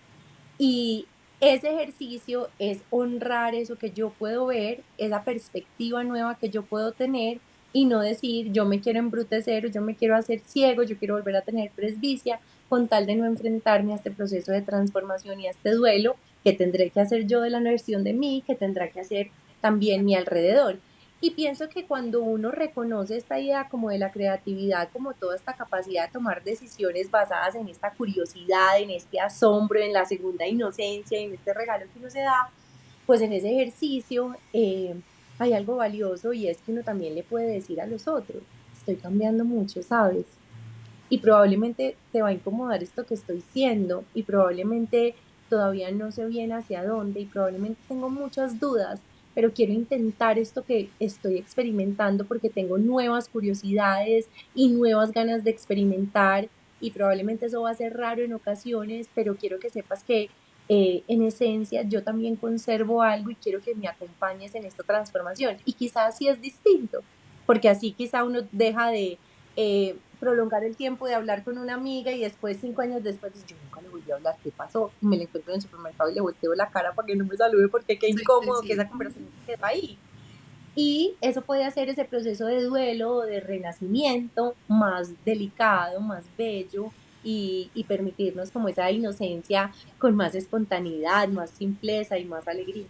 Speaker 3: Y ese ejercicio es honrar eso que yo puedo ver, esa perspectiva nueva que yo puedo tener y no decir yo me quiero embrutecer o yo me quiero hacer ciego, yo quiero volver a tener presbicia con tal de no enfrentarme a este proceso de transformación y a este duelo que tendré que hacer yo de la versión de mí, que tendrá que hacer también mi alrededor. Y pienso que cuando uno reconoce esta idea como de la creatividad, como toda esta capacidad de tomar decisiones basadas en esta curiosidad, en este asombro, en la segunda inocencia, en este regalo que uno se da, pues en ese ejercicio hay algo valioso y es que uno también le puede decir a los otros, estoy cambiando mucho, ¿sabes? Y probablemente te va a incomodar esto que estoy siendo y probablemente todavía no sé bien hacia dónde y probablemente tengo muchas dudas, pero quiero intentar esto que estoy experimentando porque tengo nuevas curiosidades y nuevas ganas de experimentar y probablemente eso va a ser raro en ocasiones, pero quiero que sepas que en esencia yo también conservo algo y quiero que me acompañes en esta transformación y quizás sí es distinto, porque así quizá uno deja de prolongar el tiempo de hablar con una amiga y después 5 años después yo nunca le volví a hablar, ¿qué pasó? Y me la encuentro en el supermercado y le volteo la cara para que no me salude porque qué
Speaker 1: Sí, sí,
Speaker 3: incómodo que
Speaker 1: sí.
Speaker 3: esa conversación quedó ahí. Y eso puede hacer ese proceso de duelo o de renacimiento más delicado, más bello y permitirnos como esa inocencia con más espontaneidad, más simpleza y más alegría.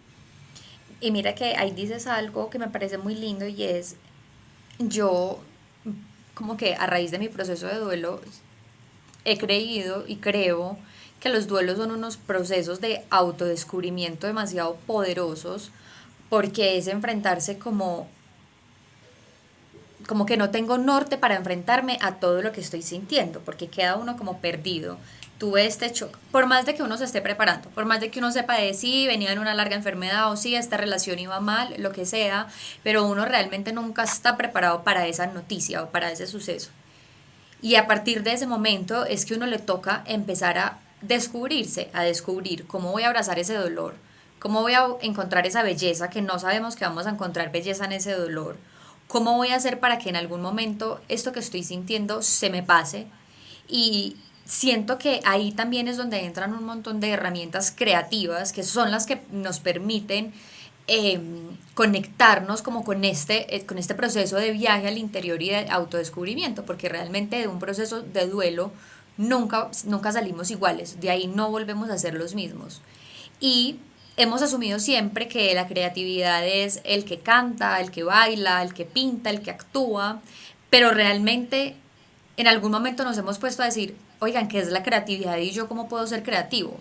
Speaker 1: Y mira que ahí dices algo que me parece muy lindo y es, yo como que a raíz de mi proceso de duelo he creído y creo que los duelos son unos procesos de autodescubrimiento demasiado poderosos porque es enfrentarse como que no tengo norte para enfrentarme a todo lo que estoy sintiendo, porque queda uno como perdido. Tuve este shock, por más de que uno se esté preparando, por más de que uno sepa de si venía en una larga enfermedad o si esta relación iba mal, lo que sea, pero uno realmente nunca está preparado para esa noticia o para ese suceso. Y a partir de ese momento es que uno le toca empezar a descubrirse, a descubrir cómo voy a abrazar ese dolor, cómo voy a encontrar esa belleza que no sabemos que vamos a encontrar belleza en ese dolor, cómo voy a hacer para que en algún momento esto que estoy sintiendo se me pase. Y siento que ahí también es donde entran un montón de herramientas creativas que son las que nos permiten eh, conectarnos como con este proceso de viaje al interior y de autodescubrimiento, porque realmente de un proceso de duelo nunca salimos iguales, de ahí no volvemos a ser los mismos. Y hemos asumido siempre que la creatividad es el que canta, el que baila, el que pinta, el que actúa, pero realmente en algún momento nos hemos puesto a decir, oigan, ¿qué es la creatividad y yo cómo puedo ser creativo?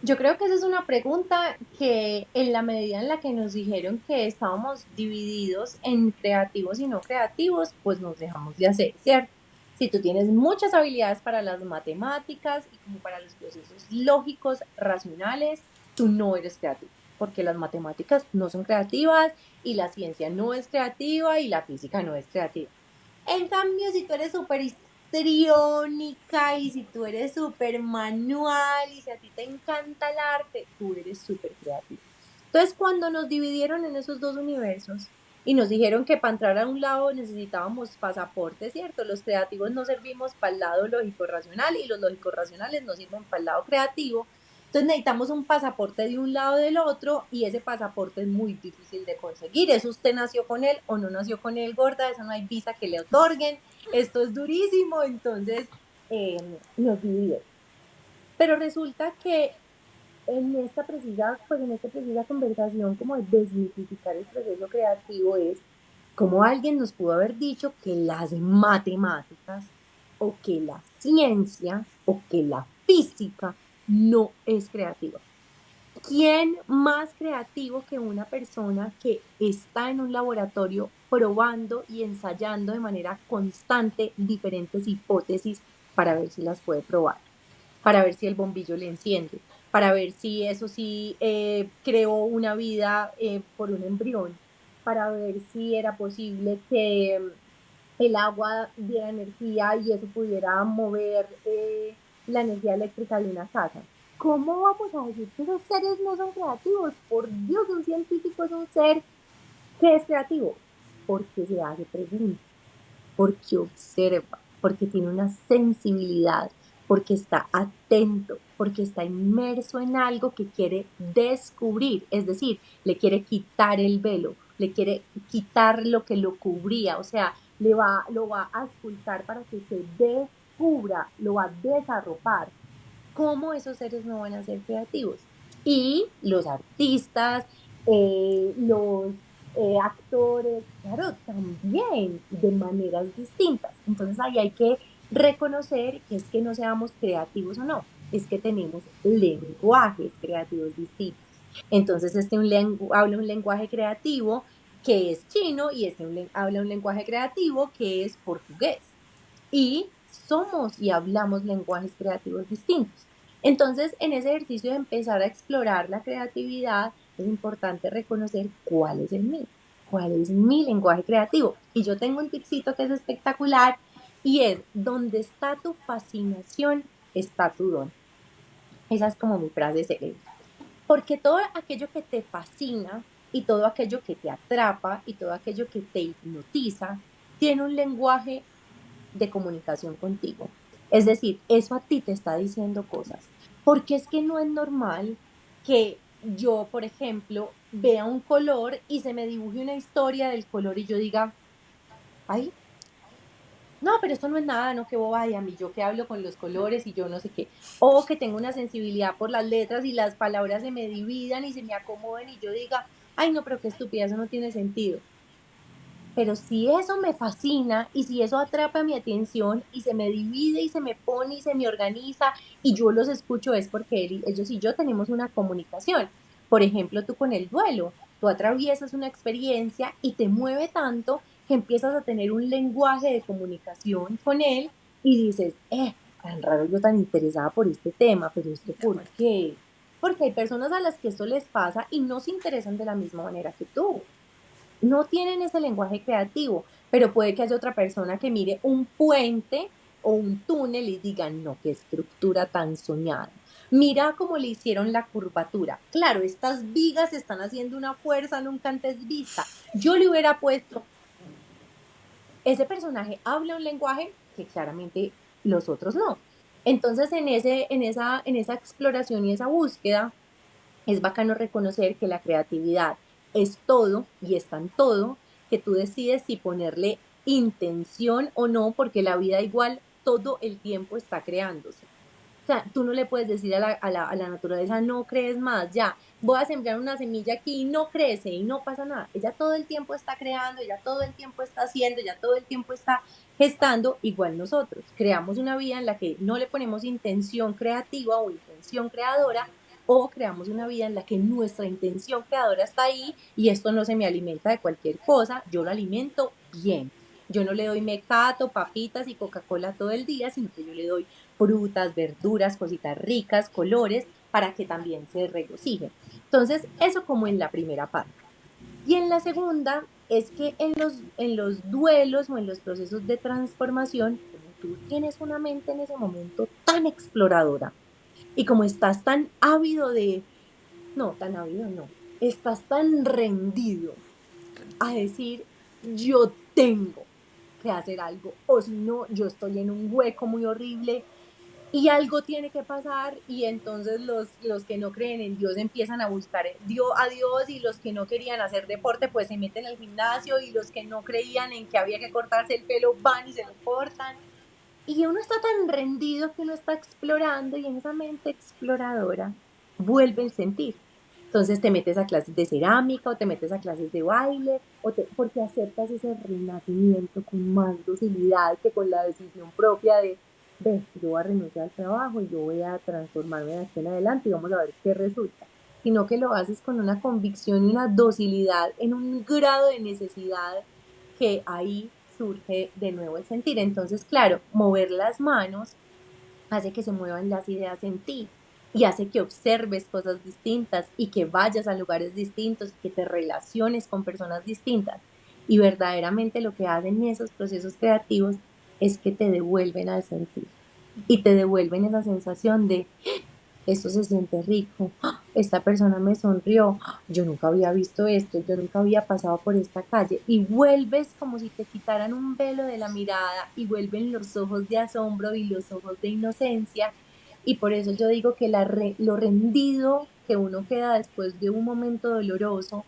Speaker 3: Yo creo que esa es una pregunta que en la medida en la que nos dijeron que estábamos divididos en creativos y no creativos, pues nos dejamos de hacer, ¿cierto? Si tú tienes muchas habilidades para las matemáticas y como para los procesos lógicos, racionales, tú no eres creativo, porque las matemáticas no son creativas y la ciencia no es creativa y la física no es creativa. En cambio, si tú eres súper histriónica y si tú eres súper manual y si a ti te encanta el arte, tú eres súper creativo. Entonces, cuando nos dividieron en esos dos universos y nos dijeron que para entrar a un lado necesitábamos pasaporte, ¿cierto? Los creativos no servimos para el lado lógico-racional y los lógicos-racionales no sirven para el lado creativo. Entonces necesitamos un pasaporte de un lado del otro y ese pasaporte es muy difícil de conseguir. Eso usted nació con él o no nació con él, gorda, eso no hay visa que le otorguen. Esto es durísimo, entonces nos dividieron. Pero resulta que en esta precisa conversación como de desmitificar el proceso creativo es como alguien nos pudo haber dicho que las matemáticas o que la ciencia o que la física no es creativa. ¿Quién más creativo que una persona que está en un laboratorio probando y ensayando de manera constante diferentes hipótesis para ver si las puede probar? Para ver si el bombillo le enciende, para ver si eso sí creó una vida por un embrión, para ver si era posible que el agua diera energía y eso pudiera mover la energía eléctrica de una casa. ¿Cómo vamos a decir que esos seres no son creativos? Por Dios, un científico es un ser que es creativo, porque se hace preguntas, porque observa, porque tiene una sensibilidad, porque está atento, porque está inmerso en algo que quiere descubrir, es decir, le quiere quitar el velo, le quiere quitar lo que lo cubría, o sea, lo va a escultar para que se descubra, lo va a desarropar. ¿Cómo esos seres no van a ser creativos? Y los artistas, los actores, claro, también de maneras distintas. Entonces ahí hay que reconocer que es que no seamos creativos o no, es que tenemos lenguajes creativos distintos. Entonces habla un lenguaje creativo que es chino y habla un lenguaje creativo que es portugués. Y somos y hablamos lenguajes creativos distintos. Entonces, en ese ejercicio de empezar a explorar la creatividad, es importante reconocer cuál es el mío, cuál es mi lenguaje creativo. Y yo tengo un tipcito que es espectacular y es, donde está tu fascinación, está tu don. Esa es como mi frase célebre. Porque todo aquello que te fascina y todo aquello que te atrapa y todo aquello que te hipnotiza tiene un lenguaje de comunicación contigo. Es decir, eso a ti te está diciendo cosas. Porque es que no es normal que yo, por ejemplo, vea un color y se me dibuje una historia del color y yo diga, ay, no, pero esto no es nada, no, qué boba, y a mí yo que hablo con los colores y yo no sé qué. O que tengo una sensibilidad por las letras y las palabras se me dividan y se me acomoden y yo diga, ay, no, pero qué estupidez, eso no tiene sentido. Pero si eso me fascina y si eso atrapa mi atención y se me divide y se me pone y se me organiza y yo los escucho es porque ellos y yo tenemos una comunicación. Por ejemplo, tú con el duelo, tú atraviesas una experiencia y te mueve tanto que empiezas a tener un lenguaje de comunicación con él y dices, tan raro yo tan interesada por este tema, pero ¿esto
Speaker 1: De
Speaker 3: por
Speaker 1: acuerdo.
Speaker 3: qué? Porque hay personas a las que esto les pasa y no se interesan de la misma manera que tú, no tienen ese lenguaje creativo, pero puede que haya otra persona que mire un puente o un túnel y diga, no, qué estructura tan soñada. Mira cómo le hicieron la curvatura. Claro, estas vigas están haciendo una fuerza nunca antes vista. Yo le hubiera puesto, ese personaje habla un lenguaje que claramente los otros no. Entonces, en esa exploración y esa búsqueda, es bacano reconocer que la creatividad es todo y está en todo, que tú decides si ponerle intención o no, porque la vida igual todo el tiempo está creándose. O sea, tú no le puedes decir a la naturaleza, no crees más, ya, voy a sembrar una semilla aquí y no crece y no pasa nada. Ella todo el tiempo está creando, ella todo el tiempo está haciendo, ella todo el tiempo está gestando, igual nosotros. Creamos una vida en la que no le ponemos intención creativa o intención creadora, o creamos una vida en la que nuestra intención creadora está ahí y esto no se me alimenta de cualquier cosa, yo lo alimento bien. Yo no le doy mecato, papitas y Coca-Cola todo el día, sino que yo le doy frutas, verduras, cositas ricas, colores, para que también se regocije. Entonces, eso como en la primera parte. Y en la segunda es que en los duelos o en los procesos de transformación, como tú tienes una mente en ese momento tan exploradora y como estás tan ávido no, tan ávido no, estás tan rendido a decir, yo tengo que hacer algo, o si no, yo estoy en un hueco muy horrible y algo tiene que pasar y entonces los que no creen en Dios empiezan a buscar a Dios y los que no querían hacer deporte pues se meten al gimnasio y los que no creían en que había que cortarse el pelo van y se lo cortan. Y uno está tan rendido que uno está explorando y en esa mente exploradora vuelve el sentir. Entonces te metes a clases de cerámica o te metes a clases de baile porque aceptas ese renacimiento con más docilidad que con la decisión propia de, ve, yo voy a renunciar al trabajo y yo voy a transformarme de aquí en adelante y vamos a ver qué resulta. Sino que lo haces con una convicción y una docilidad en un grado de necesidad que ahí surge de nuevo el sentir. Entonces, claro, mover las manos hace que se muevan las ideas en ti y hace que observes cosas distintas y que vayas a lugares distintos y que te relaciones con personas distintas. Y verdaderamente lo que hacen esos procesos creativos es que te devuelven al sentir y te devuelven esa sensación de esto se siente rico, esta persona me sonrió, yo nunca había visto esto, yo nunca había pasado por esta calle y vuelves como si te quitaran un velo de la mirada y vuelven los ojos de asombro y los ojos de inocencia y por eso yo digo que lo rendido que uno queda después de un momento doloroso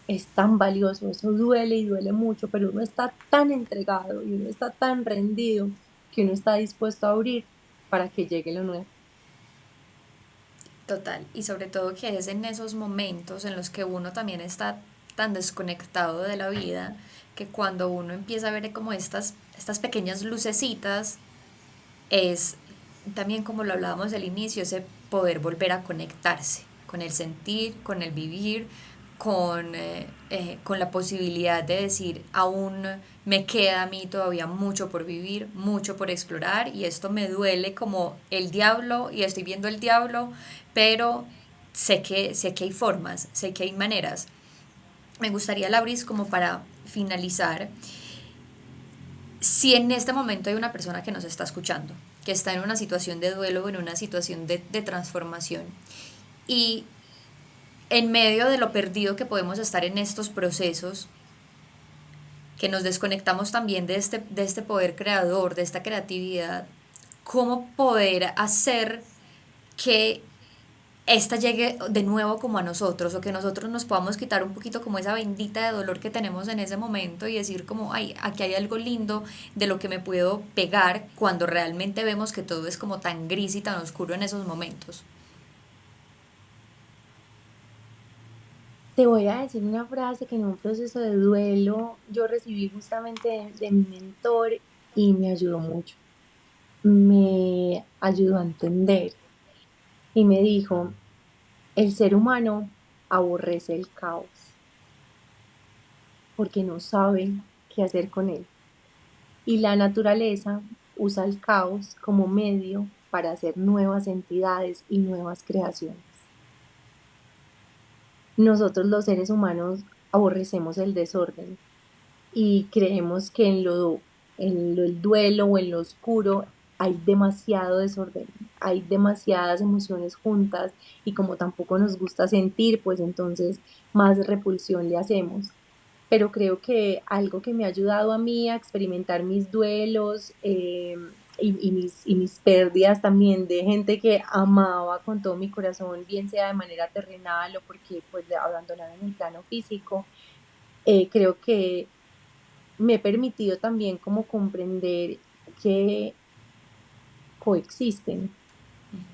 Speaker 3: es tan valioso, eso duele y duele mucho, pero uno está tan entregado y uno está tan rendido que uno está dispuesto a abrir para que llegue lo nuevo.
Speaker 1: Total, y sobre todo que es en esos momentos en los que uno también está tan desconectado de la vida, que cuando uno empieza a ver como estas pequeñas lucecitas, es también como lo hablábamos al inicio, ese poder volver a conectarse con el sentir, con el vivir, con la posibilidad de decir, aún me queda a mí todavía mucho por vivir, mucho por explorar y esto me duele como el diablo y estoy viendo el diablo, pero sé que hay formas, sé que hay maneras. Me gustaría, Lauris, como para finalizar, si en este momento hay una persona que nos está escuchando, que está en una situación de duelo o en una situación de transformación y en medio de lo perdido que podemos estar en estos procesos, que nos desconectamos también de este poder creador, de esta creatividad, cómo poder hacer que esta llegue de nuevo como a nosotros, o que nosotros nos podamos quitar un poquito como esa bendita de dolor que tenemos en ese momento y decir como, ay, aquí hay algo lindo de lo que me puedo pegar, cuando realmente vemos que todo es como tan gris y tan oscuro en esos momentos.
Speaker 3: Te voy a decir una frase que en un proceso de duelo yo recibí justamente de mi mentor y me ayudó mucho. Me ayudó a entender y me dijo, el ser humano aborrece el caos porque no sabe qué hacer con él. Y la naturaleza usa el caos como medio para hacer nuevas entidades y nuevas creaciones. Nosotros los seres humanos aborrecemos el desorden y creemos que el duelo o en lo oscuro hay demasiado desorden, hay demasiadas emociones juntas y como tampoco nos gusta sentir, pues entonces más repulsión le hacemos. Pero creo que algo que me ha ayudado a mí a experimentar mis duelos y mis pérdidas también de gente que amaba con todo mi corazón, bien sea de manera terrenal o porque pues abandonaron el plano físico, creo que me he permitido también como comprender que coexisten,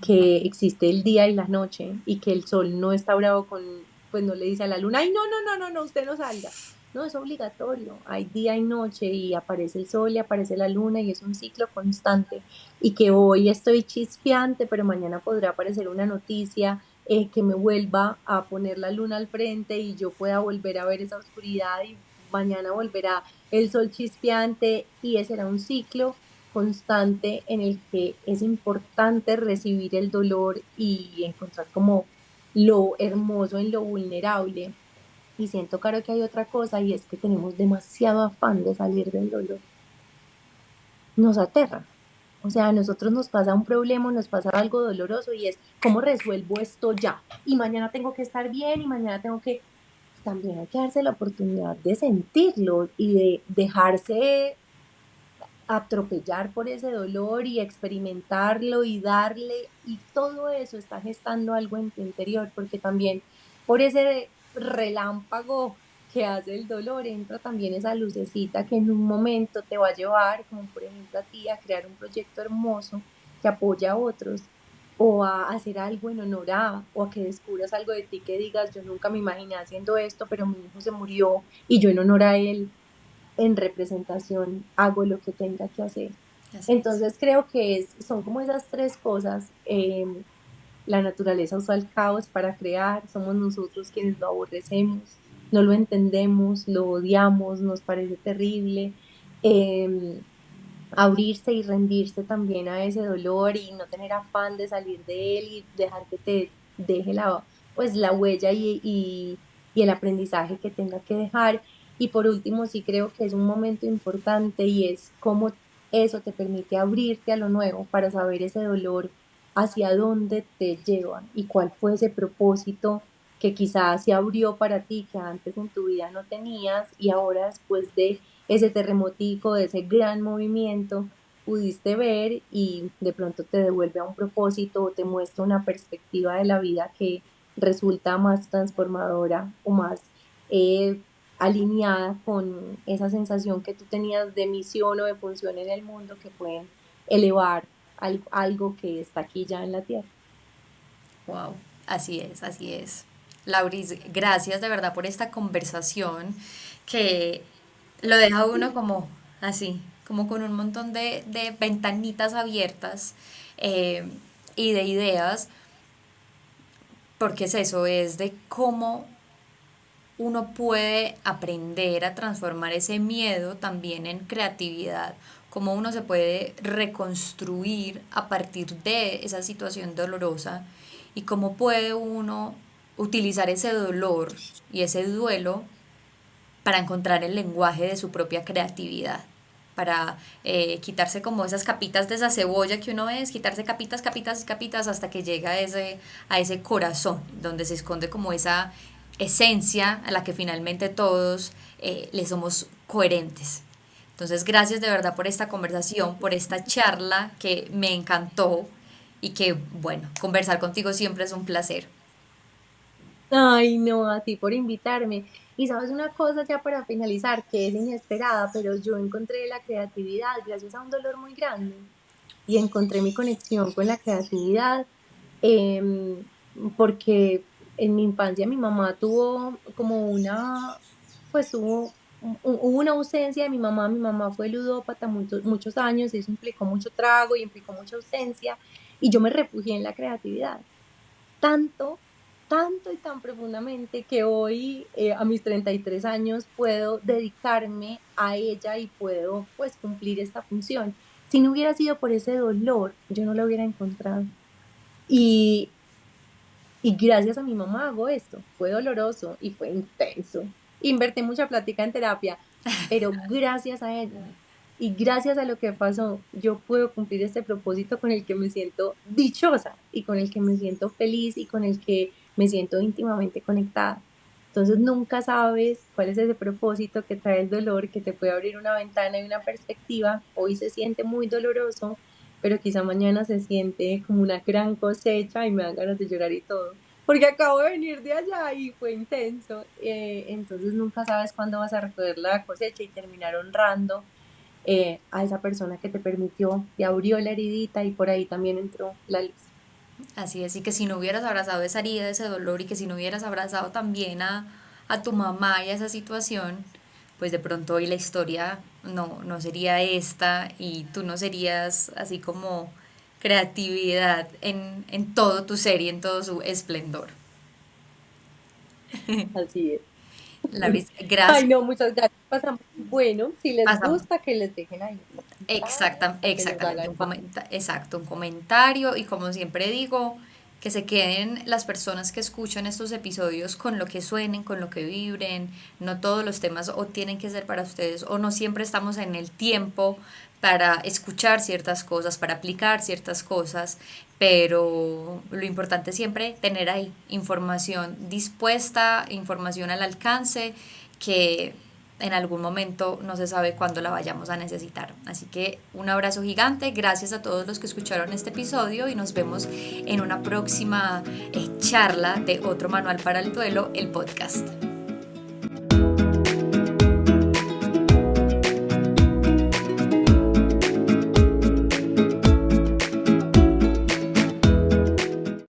Speaker 3: que existe el día y la noche y que el sol no está bravo con, pues no le dice a la luna, ay, no, usted no salga. No, es obligatorio, hay día y noche y aparece el sol y aparece la luna y es un ciclo constante y que hoy estoy chispeante, pero mañana podrá aparecer una noticia que me vuelva a poner la luna al frente y yo pueda volver a ver esa oscuridad y mañana volverá el sol chispeante y ese era un ciclo constante en el que es importante recibir el dolor y encontrar como lo hermoso en lo vulnerable. Y siento, Caro, que hay otra cosa y es que tenemos demasiado afán de salir del dolor. Nos aterra. O sea, a nosotros nos pasa un problema, nos pasa algo doloroso y es, ¿cómo resuelvo esto ya? Y mañana tengo que estar bien y mañana tengo que... También hay que darse la oportunidad de sentirlo y de dejarse atropellar por ese dolor y experimentarlo y darle, y todo eso está gestando algo en tu interior, porque también por ese relámpago que hace el dolor entra también esa lucecita que en un momento te va a llevar, como por ejemplo a ti, a crear un proyecto hermoso que apoya a otros o a hacer algo en honor a, o a que descubras algo de ti que digas, yo nunca me imaginé haciendo esto, pero mi hijo se murió y yo en honor a él en representación hago lo que tenga que hacer.
Speaker 1: Así es.
Speaker 3: Entonces creo que son como esas tres cosas. La naturaleza usa el caos para crear, somos nosotros quienes lo aborrecemos, no lo entendemos, lo odiamos, nos parece terrible. Eh, Abrirse y rendirse también a ese dolor y no tener afán de salir de él y dejar que te deje pues, la huella y el aprendizaje que tenga que dejar. Y por último, sí creo que es un momento importante y es cómo eso te permite abrirte a lo nuevo para saber ese dolor hacia dónde te lleva y cuál fue ese propósito que quizás se abrió para ti que antes en tu vida no tenías y ahora después de ese terremotico, de ese gran movimiento, pudiste ver y de pronto te devuelve a un propósito o te muestra una perspectiva de la vida que resulta más transformadora o más eh, alineada con esa sensación que tú tenías de misión o de función en el mundo que pueden elevar algo que está aquí ya en la tierra.
Speaker 1: Wow, así es, así es. Lauris, gracias de verdad por esta conversación que lo deja a uno como así, como con un montón de ventanitas abiertas, eh, y de ideas, porque es eso, es de cómo uno puede aprender a transformar ese miedo también en creatividad, cómo uno se puede reconstruir a partir de esa situación dolorosa y cómo puede uno utilizar ese dolor y ese duelo para encontrar el lenguaje de su propia creatividad. para quitarse como esas capitas de esa cebolla que uno es, quitarse capitas, capitas, capitas hasta que llega a ese corazón, donde se esconde como esa esencia a la que finalmente todos le somos coherentes. Entonces, gracias de verdad por esta conversación, por esta charla que me encantó y que, bueno, conversar contigo siempre es un placer.
Speaker 3: Ay, no, a ti por invitarme. Y sabes una cosa ya para finalizar, que es inesperada, pero yo encontré la creatividad gracias a un dolor muy grande y encontré mi conexión con la creatividad em, porque en mi infancia mi mamá tuvo como pues hubo una ausencia de mi mamá fue ludópata muchos años, y eso implicó mucho trago y implicó mucha ausencia, y yo me refugié en la creatividad, tanto, tanto y tan profundamente que hoy, a mis 33 años, puedo dedicarme a ella y puedo pues cumplir esta función. Si no hubiera sido por ese dolor, yo no lo hubiera encontrado. Y, y gracias a mi mamá hago esto. Fue doloroso y fue intenso. Invertí mucha plática en terapia, pero gracias a ella y gracias a lo que pasó, yo puedo cumplir este propósito con el que me siento dichosa y con el que me siento feliz y con el que me siento íntimamente conectada. Entonces nunca sabes cuál es ese propósito que trae el dolor, que te puede abrir una ventana y una perspectiva. Hoy se siente muy doloroso, pero quizá mañana se siente como una gran cosecha y me dan ganas de llorar y todo. Porque acabo de venir de allá y fue intenso. Entonces nunca sabes cuándo vas a recoger la cosecha y terminar honrando a esa persona que te permitió, te abrió la heridita y por ahí también entró la luz.
Speaker 1: Así es, y que si no hubieras abrazado esa herida, ese dolor, y que si no hubieras abrazado también a tu mamá y a esa situación, pues de pronto hoy la historia no sería esta y tú no serías así como creatividad en todo tu ser y en todo su esplendor.
Speaker 3: Así es.
Speaker 1: Lauris,
Speaker 3: Ay,
Speaker 1: gracias.
Speaker 3: no, muchas gracias. Pasamos. Bueno, si les
Speaker 1: Pasamos.
Speaker 3: gusta, que les dejen ahí un comentario, que nos
Speaker 1: Exactamente,
Speaker 3: hagan saber.
Speaker 1: exacto, un comentario y como siempre digo, que se queden las personas que escuchan estos episodios con lo que suenen, con lo que vibren. No todos los temas o tienen que ser para ustedes o no siempre estamos en el tiempo para escuchar ciertas cosas, para aplicar ciertas cosas, pero lo importante es siempre tener ahí información dispuesta, información al alcance que en algún momento no se sabe cuándo la vayamos a necesitar. Así que un abrazo gigante, gracias a todos los que escucharon este episodio y nos vemos en una próxima charla de Otro Manual para el Duelo, el podcast.